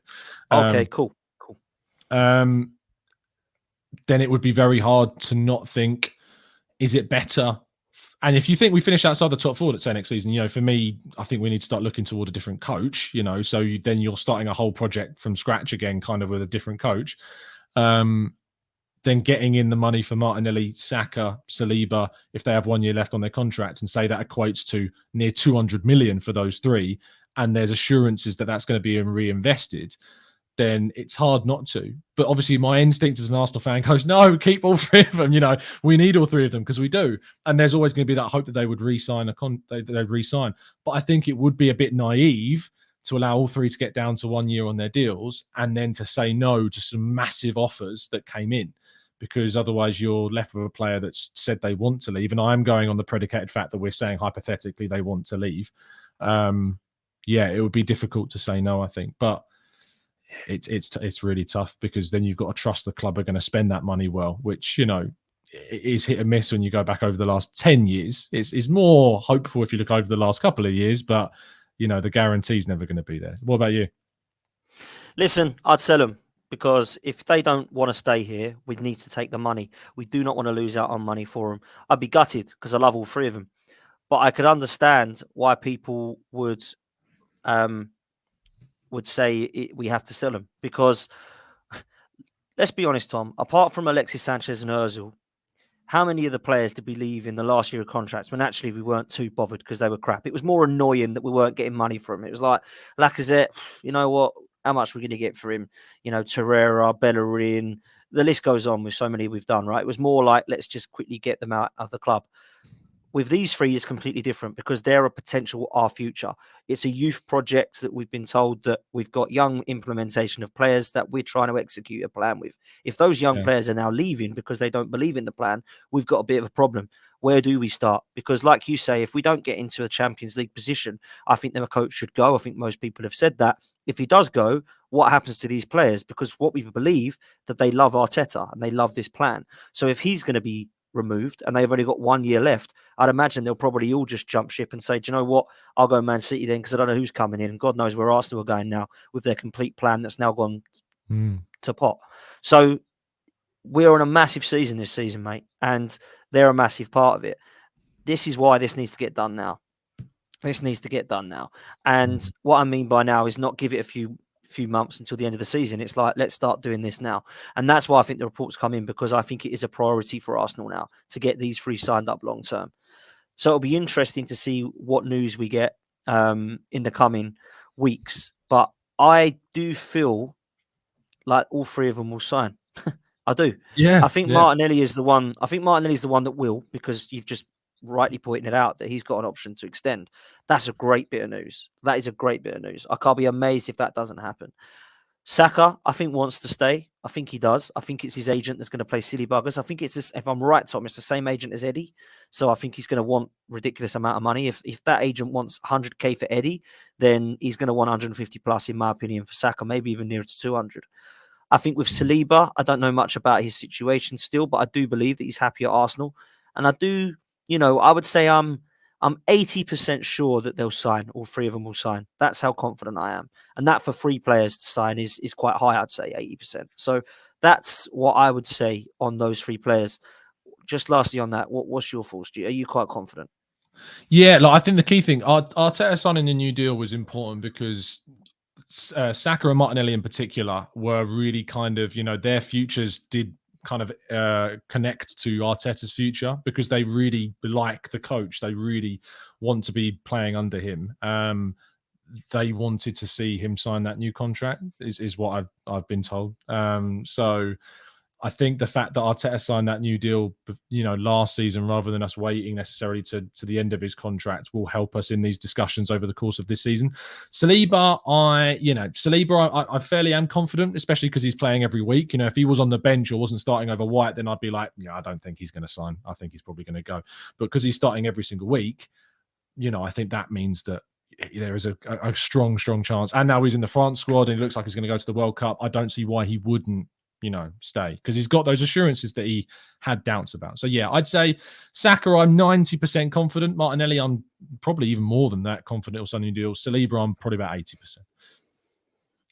Okay, cool. Then it would be very hard to not think, is it better? And if you think we finish outside the top 4, let's say next season, for me, I think we need to start looking toward a different coach, so then you're starting a whole project from scratch again, kind of with a different coach. Then getting in the money for Martinelli, Saka, Saliba, if they have 1 year left on their contract, and say that equates to near 200 million for those 3, and there's assurances that that's going to be reinvested, then it's hard not to. But obviously my instinct as an Arsenal fan goes, no, keep all 3 of them. We need all 3 of them because we do. And there's always going to be that hope that they would re-sign they'd re-sign. But I think it would be a bit naive to allow all 3 to get down to 1 year on their deals and then to say no to some massive offers that came in, because otherwise you're left with a player that's said they want to leave. And I'm going on the predicated fact that we're saying hypothetically they want to leave. It would be difficult to say no, I think. But it's really tough, because then you've got to trust the club are going to spend that money well, which, is hit and miss when you go back over the last 10 years. It's more hopeful if you look over the last couple of years, but, the guarantee's never going to be there. What about you? Listen, I'd sell them, because if they don't want to stay here, we'd need to take the money. We do not want to lose out on money for them. I'd be gutted because I love all 3 of them. But I could understand why people would say we have to sell them, because let's be honest, Tom, apart from Alexis Sanchez and Ozil, how many of the players did we leave in the last year of contracts when actually we weren't too bothered because they were crap? It was more annoying that we weren't getting money from him. It was like, Lacazette, you know what? How much are we going to get for him? Torreira, Bellerin, the list goes on with so many we've done, right? It was more like, let's just quickly get them out of the club. With these 3, it's completely different, because they're a potential our future. It's a youth project that we've been told that we've got young implementation of players that we're trying to execute a plan with. If those young players are now leaving because they don't believe in the plan, we've got a bit of a problem. Where do we start? Because like you say, if we don't get into a Champions League position, I think the coach should go. I think most people have said that. If he does go, what happens to these players? Because what we believe, that they love Arteta and they love this plan. So if he's going to be removed and they've only got 1 year left, I'd imagine they'll probably all just jump ship and say, do you know what, I'll go Man City then, because I don't know who's coming in, and God knows where Arsenal are going now with their complete plan that's now gone to pot. So we're on a massive season this season, mate, and they're a massive part of it. This is why this needs to get done now. And what I mean by now is not give it a few months until the end of the season. It's like, let's start doing this now. And that's why I think the reports come in, because I think it is a priority for Arsenal now to get these 3 signed up long term. So it'll be interesting to see what news we get in the coming weeks. But I do feel like all 3 of them will sign. I do. Yeah. I think Martinelli is the one. I think Martinelli is the one that will, because you've just rightly pointed it out that he's got an option to extend. That's a great bit of news. That is a great bit of news. I can't be amazed if that doesn't happen. Saka, I think, wants to stay. I think he does. I think it's his agent that's going to play silly buggers. I think it's this, if I'm right, Tom, it's the same agent as Eddie. So I think he's going to want ridiculous amount of money. If that agent wants 100k for Eddie, then he's going to want 150 plus, in my opinion, for Saka, maybe even nearer to 200. I think with Saliba, I don't know much about his situation still, but I do believe that he's happy at Arsenal. And I do, I would say I'm 80% sure that they'll sign. All 3 of them will sign. That's how confident I am. And that for 3 players to sign is quite high, I'd say 80%. So that's what I would say on those 3 players. Just lastly on that, what's your thoughts? Are you quite confident? Yeah, I think the key thing, Arteta signing the new deal was important, because Saka and Martinelli in particular were really kind of, their futures did kind of connect to Arteta's future, because they really like the coach. They really want to be playing under him. They wanted to see him sign that new contract, is what I've been told. So I think the fact that Arteta signed that new deal, last season, rather than us waiting necessarily to the end of his contract, will help us in these discussions over the course of this season. Saliba, I fairly am confident, especially because he's playing every week. If he was on the bench or wasn't starting over White, then I'd be like, I don't think he's going to sign. I think he's probably going to go. But because he's starting every single week, I think that means that there is a strong chance. And now he's in the France squad and it looks like he's going to go to the World Cup. I don't see why he wouldn't stay, because he's got those assurances that he had doubts about. So yeah, I'd say Saka, I'm 90% confident. Martinelli, I'm probably even more than that confident or something deal. Saliba, I'm probably about 80%.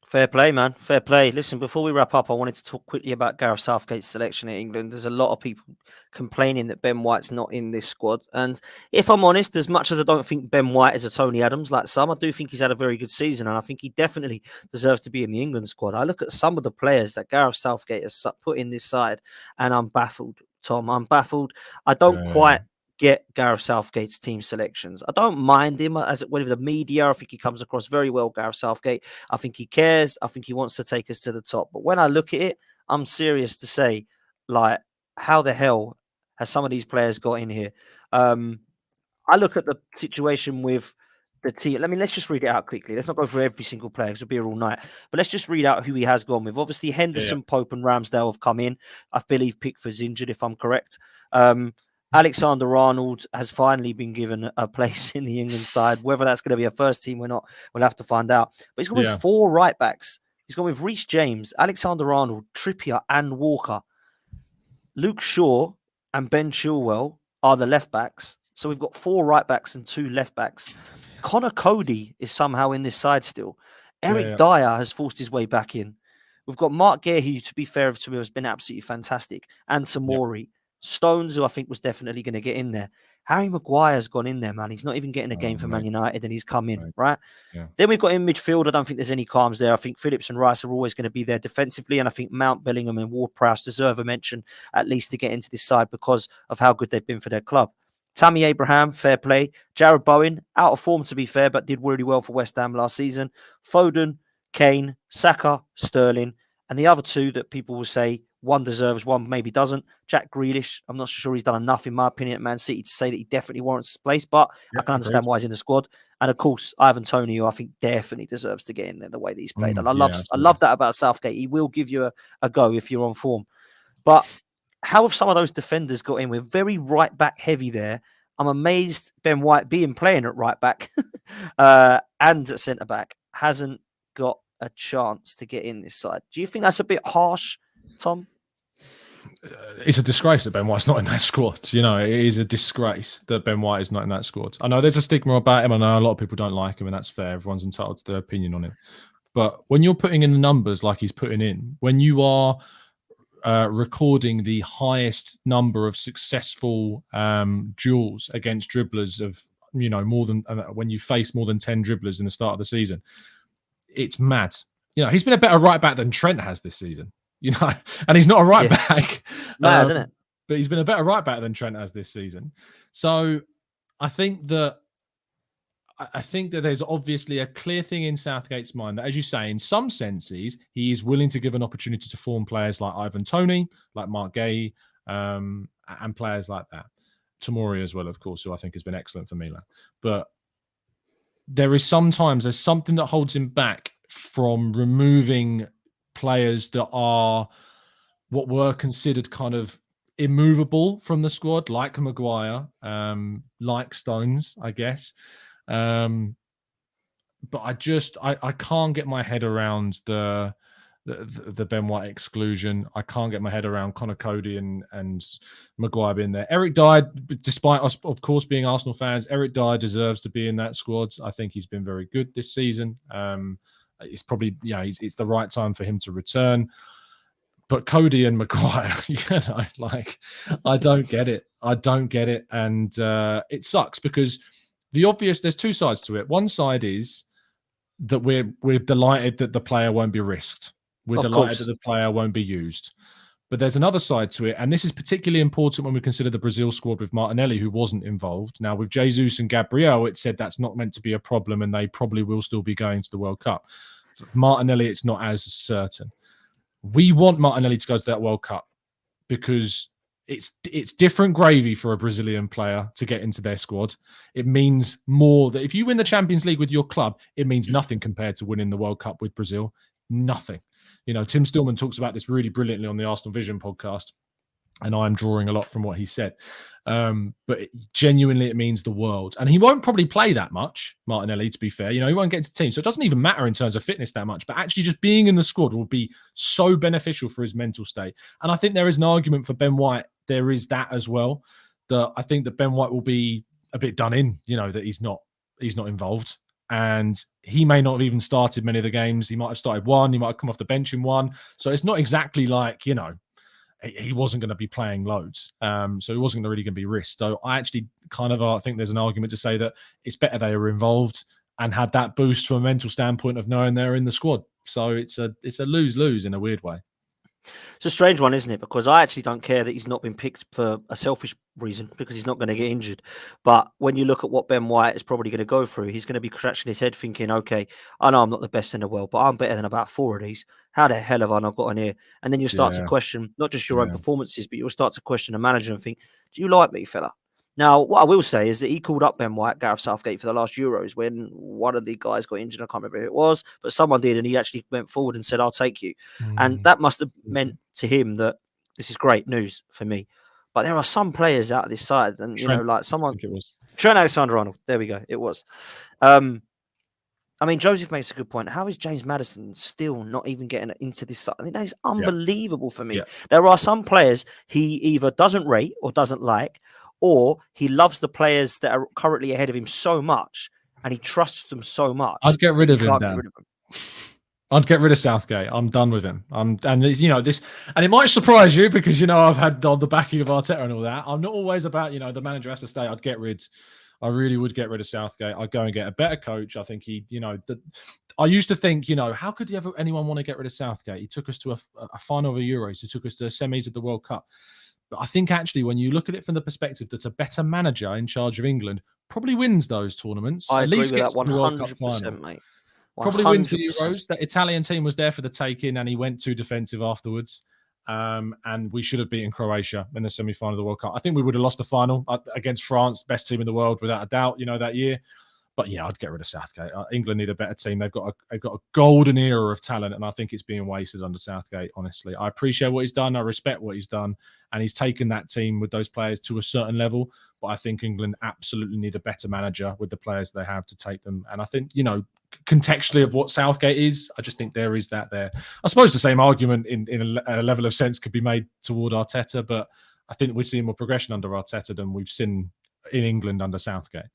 Fair play, man. Fair play. Listen, before we wrap up, I wanted to talk quickly about Gareth Southgate's selection in England. There's a lot of people complaining that Ben White's not in this squad. And if I'm honest, as much as I don't think Ben White is a Tony Adams like some, I do think he's had a very good season. And I think he definitely deserves to be in the England squad. I look at some of the players that Gareth Southgate has put in this side, and I'm baffled, Tom. I'm baffled. I don't quite get Gareth Southgate's team selections. I don't mind him as with the media. I think he comes across very well, Gareth Southgate. I think he cares. I think he wants to take us to the top. But when I look at it, I'm serious to say, like, how the hell has some of these players got in here? I look at the situation with the team. Let's just read it out quickly. Let's not go through every single player because it'll be here all night. But let's just read out who he has gone with. Obviously, Henderson, Pope, and Ramsdale have come in. I believe Pickford's injured, if I'm correct. Alexander-Arnold has finally been given a place in the England side. Whether that's going to be a first team or not, we'll have to find out. But he's gone with 4 right backs. He's gone with Reece James, Alexander-Arnold, Trippier, and Walker. Luke Shaw and Ben Chilwell are the left backs. So we've got 4 right backs and 2 left backs. Connor Cody is somehow in this side still. Eric Dyer has forced his way back in. We've got Mark Gare, who, to be fair to him, has been absolutely fantastic. And Tamori. Stones, who I think was definitely going to get in there. Harry Maguire's gone in there, man. He's not even getting a game for Man United, and he's come in, right? Yeah. Then we've got in midfield. I don't think there's any qualms there. I think Phillips and Rice are always going to be there defensively, and I think Mount, Bellingham, and Ward-Prowse deserve a mention, at least to get into this side because of how good they've been for their club. Tammy Abraham, fair play. Jared Bowen, out of form to be fair, but did really well for West Ham last season. Foden, Kane, Saka, Sterling, and the other 2 that people will say, one deserves, one maybe doesn't. Jack Grealish, I'm not sure he's done enough, in my opinion, at Man City to say that he definitely warrants his place, but I can understand why he's in the squad. And of course, Ivan Toney, who I think definitely deserves to get in there the way that he's played. And I love that about Southgate. He will give you a go if you're on form. But how have some of those defenders got in? We're very right back heavy there. I'm amazed Ben White, being playing at right back and at centre back, hasn't got a chance to get in this side. Do you think that's a bit harsh, Tom? It's a disgrace that Ben White's not in that squad. It is a disgrace that Ben White is not in that squad. I know there's a stigma about him. I know a lot of people don't like him, and that's fair. Everyone's entitled to their opinion on him. But when you're putting in the numbers like he's putting in, when you are recording the highest number of successful duels against dribblers of, more than when you face more than 10 dribblers in the start of the season, it's mad. He's been a better right back than Trent has this season. And he's not a right back. Mad, isn't it? But he's been a better right back than Trent has this season. So I think that there's obviously a clear thing in Southgate's mind that, as you say, in some senses, he is willing to give an opportunity to form players like Ivan Toney, like Mark Gay, and players like that. Tomori as well, of course, who I think has been excellent for Milan. But there's something that holds him back from removing players that are what were considered kind of immovable from the squad, like Maguire, like Stones, I guess. But I can't get my head around the Ben White exclusion. I can't get my head around Connor Cody and Maguire being there. Eric Dyer, despite us, of course, being Arsenal fans, Eric Dyer deserves to be in that squad. I think he's been very good this season. It's probably, it's the right time for him to return. But Cody and Maguire, I don't get it. I don't get it. And it sucks because there's 2 sides to it. One side is that we're delighted that the player won't be risked. We're delighted that the player won't be used. But there's another side to it, and this is particularly important when we consider the Brazil squad with Martinelli, who wasn't involved. Now, with Jesus and Gabriel, it said that's not meant to be a problem, and they probably will still be going to the World Cup. For Martinelli, it's not as certain. We want Martinelli to go to that World Cup because it's different gravy for a Brazilian player to get into their squad. It means more that if you win the Champions League with your club, it means nothing compared to winning the World Cup with Brazil. Nothing. Tim Stillman talks about this really brilliantly on the Arsenal Vision podcast. And I'm drawing a lot from what he said. But genuinely, it means the world. And he won't probably play that much, Martinelli, to be fair. You know, he won't get to the team. So it doesn't even matter in terms of fitness that much. But actually just being in the squad will be so beneficial for his mental state. And I think there is an argument for Ben White. There is that as well. That I think that Ben White will be a bit done in, you know, that he's not involved. And he may not have even started many of the games. He might have started one. He might have come off the bench in one. So it's not exactly like, you know, he wasn't going to be playing loads. So he wasn't really going to be risked. So I actually kind of think there's an argument to say that it's better they were involved and had that boost from a mental standpoint of knowing they're in the squad. So it's a lose-lose in a weird way. It's a strange one, isn't it? Because I actually don't care that he's not been picked for a selfish reason, because he's not going to get injured. But when you look at what Ben White is probably going to go through, he's going to be scratching his head thinking, okay, I know I'm not the best in the world, but I'm better than about 4 of these. How the hell have I not got in here? And then you start to question not just your own performances, but you'll start to question the manager and think, do you like me, fella? Now, what I will say is that he called up Ben White, Gareth Southgate, for the last Euros when one of the guys got injured. I can't remember who it was, but someone did, and he actually went forward and said, I'll take you. And that must have meant to him that this is great news for me. But there are some players out of this side, and, you know, like someone... Trent Alexander-Arnold. There we go. It was. I mean, Joseph makes a good point. How is James Maddison still not even getting into this side? I mean, that is unbelievable for me. There are some players he either doesn't rate or doesn't like, or he loves the players that are currently ahead of him so much, and he trusts them so much. I'd get rid of him, Dan. I'd get rid of Southgate. I'm done with him. And you know this, and it might surprise you because, you know, I've had the backing of Arteta and all that. I'm not always about, you know, the manager has to stay. I really would get rid of Southgate. I'd go and get a better coach. I think he, you know, I used to think, you know, how could anyone want to get rid of Southgate? He took us to a final of the Euros. He took us to the semis of the World Cup. But I think actually, when you look at it from the perspective that a better manager in charge of England probably wins those tournaments. I at agree least with gets that 100%, mate. 100%. Probably wins the Euros. That Italian team was there for the taking, and he went too defensive afterwards. And we should have beaten Croatia in the semi-final of the World Cup. I think we would have lost the final against France, best team in the world without a doubt, you know, that year. But yeah, I'd get rid of Southgate. England need a better team. They've got a golden era of talent, and I think it's being wasted under Southgate, honestly. I appreciate what he's done. I respect what he's done. And he's taken that team with those players to a certain level. But I think England absolutely need a better manager with the players they have to take them. And I think, you know, contextually of what Southgate is, I just think there is that there. I suppose the same argument in a level of sense could be made toward Arteta, but I think we're seeing more progression under Arteta than we've seen in England under Southgate.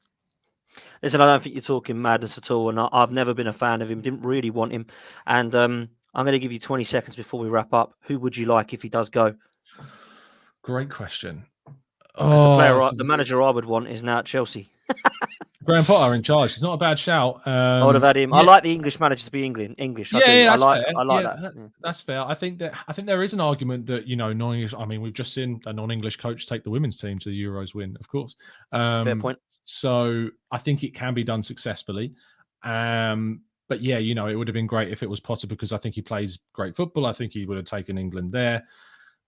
Listen, I don't think you're talking madness at all, and I've never been a fan of him, didn't really want him. And I'm going to give you 20 seconds before we wrap up. Who would you like if he does go? Great question. Because the manager I would want is now at Chelsea. Graham Potter in charge. It's not a bad shout. I would have had him. Yeah. I like the English managers to be English. I like that. That's fair. I think there is an argument that, you know, non-English. I mean, we've just seen a non-English coach take the women's team to the Euros win, of course. Fair point. So I think it can be done successfully. But yeah, you know, it would have been great if it was Potter, because I think he plays great football. I think he would have taken England there.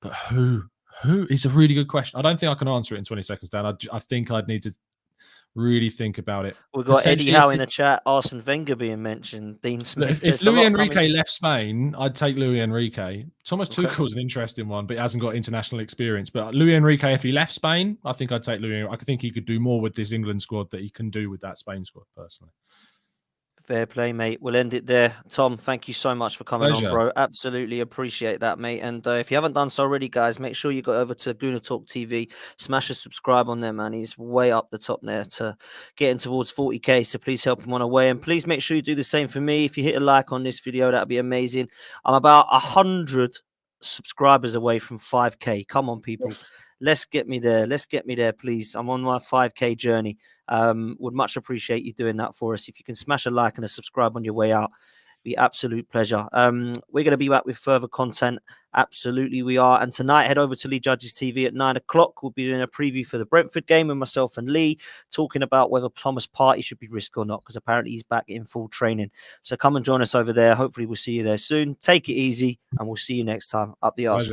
But who is a really good question. I don't think I can answer it in 20 seconds, Dan. I think I'd need to really think about it. We've got Eddie Howe in the chat, Arsene Wenger being mentioned, Dean Smith. If Luis Enrique left Spain, I'd take Luis Enrique. Thomas Tuchel's an interesting one, but he hasn't got international experience. But Luis Enrique, if he left Spain, I think I'd take Luis. I think he could do more with this England squad that he can do with that Spain squad, personally. Fair play, mate. We'll end it there. Tom, thank you so much for coming on, bro. Absolutely appreciate that, mate. And if you haven't done so already, guys, make sure you go over to Gooner Talk TV, smash a subscribe on there, man. He's way up the top there to getting towards 40K, so please help him on our way. And please make sure you do the same for me. If you hit a like on this video, that'd be amazing. I'm about 100 subscribers away from 5K. Come on, people. Let's get me there. Let's get me there, please. I'm on my 5K journey. Would much appreciate you doing that for us. If you can smash a like and a subscribe on your way out, be absolute pleasure. We're going to be back with further content. Absolutely, we are. And tonight, head over to Lee Judges TV at 9 o'clock. We'll be doing a preview for the Brentford game with myself and Lee, talking about whether Thomas Partey should be risked or not, because apparently he's back in full training. So come and join us over there. Hopefully, we'll see you there soon. Take it easy, and we'll see you next time. Up the arse.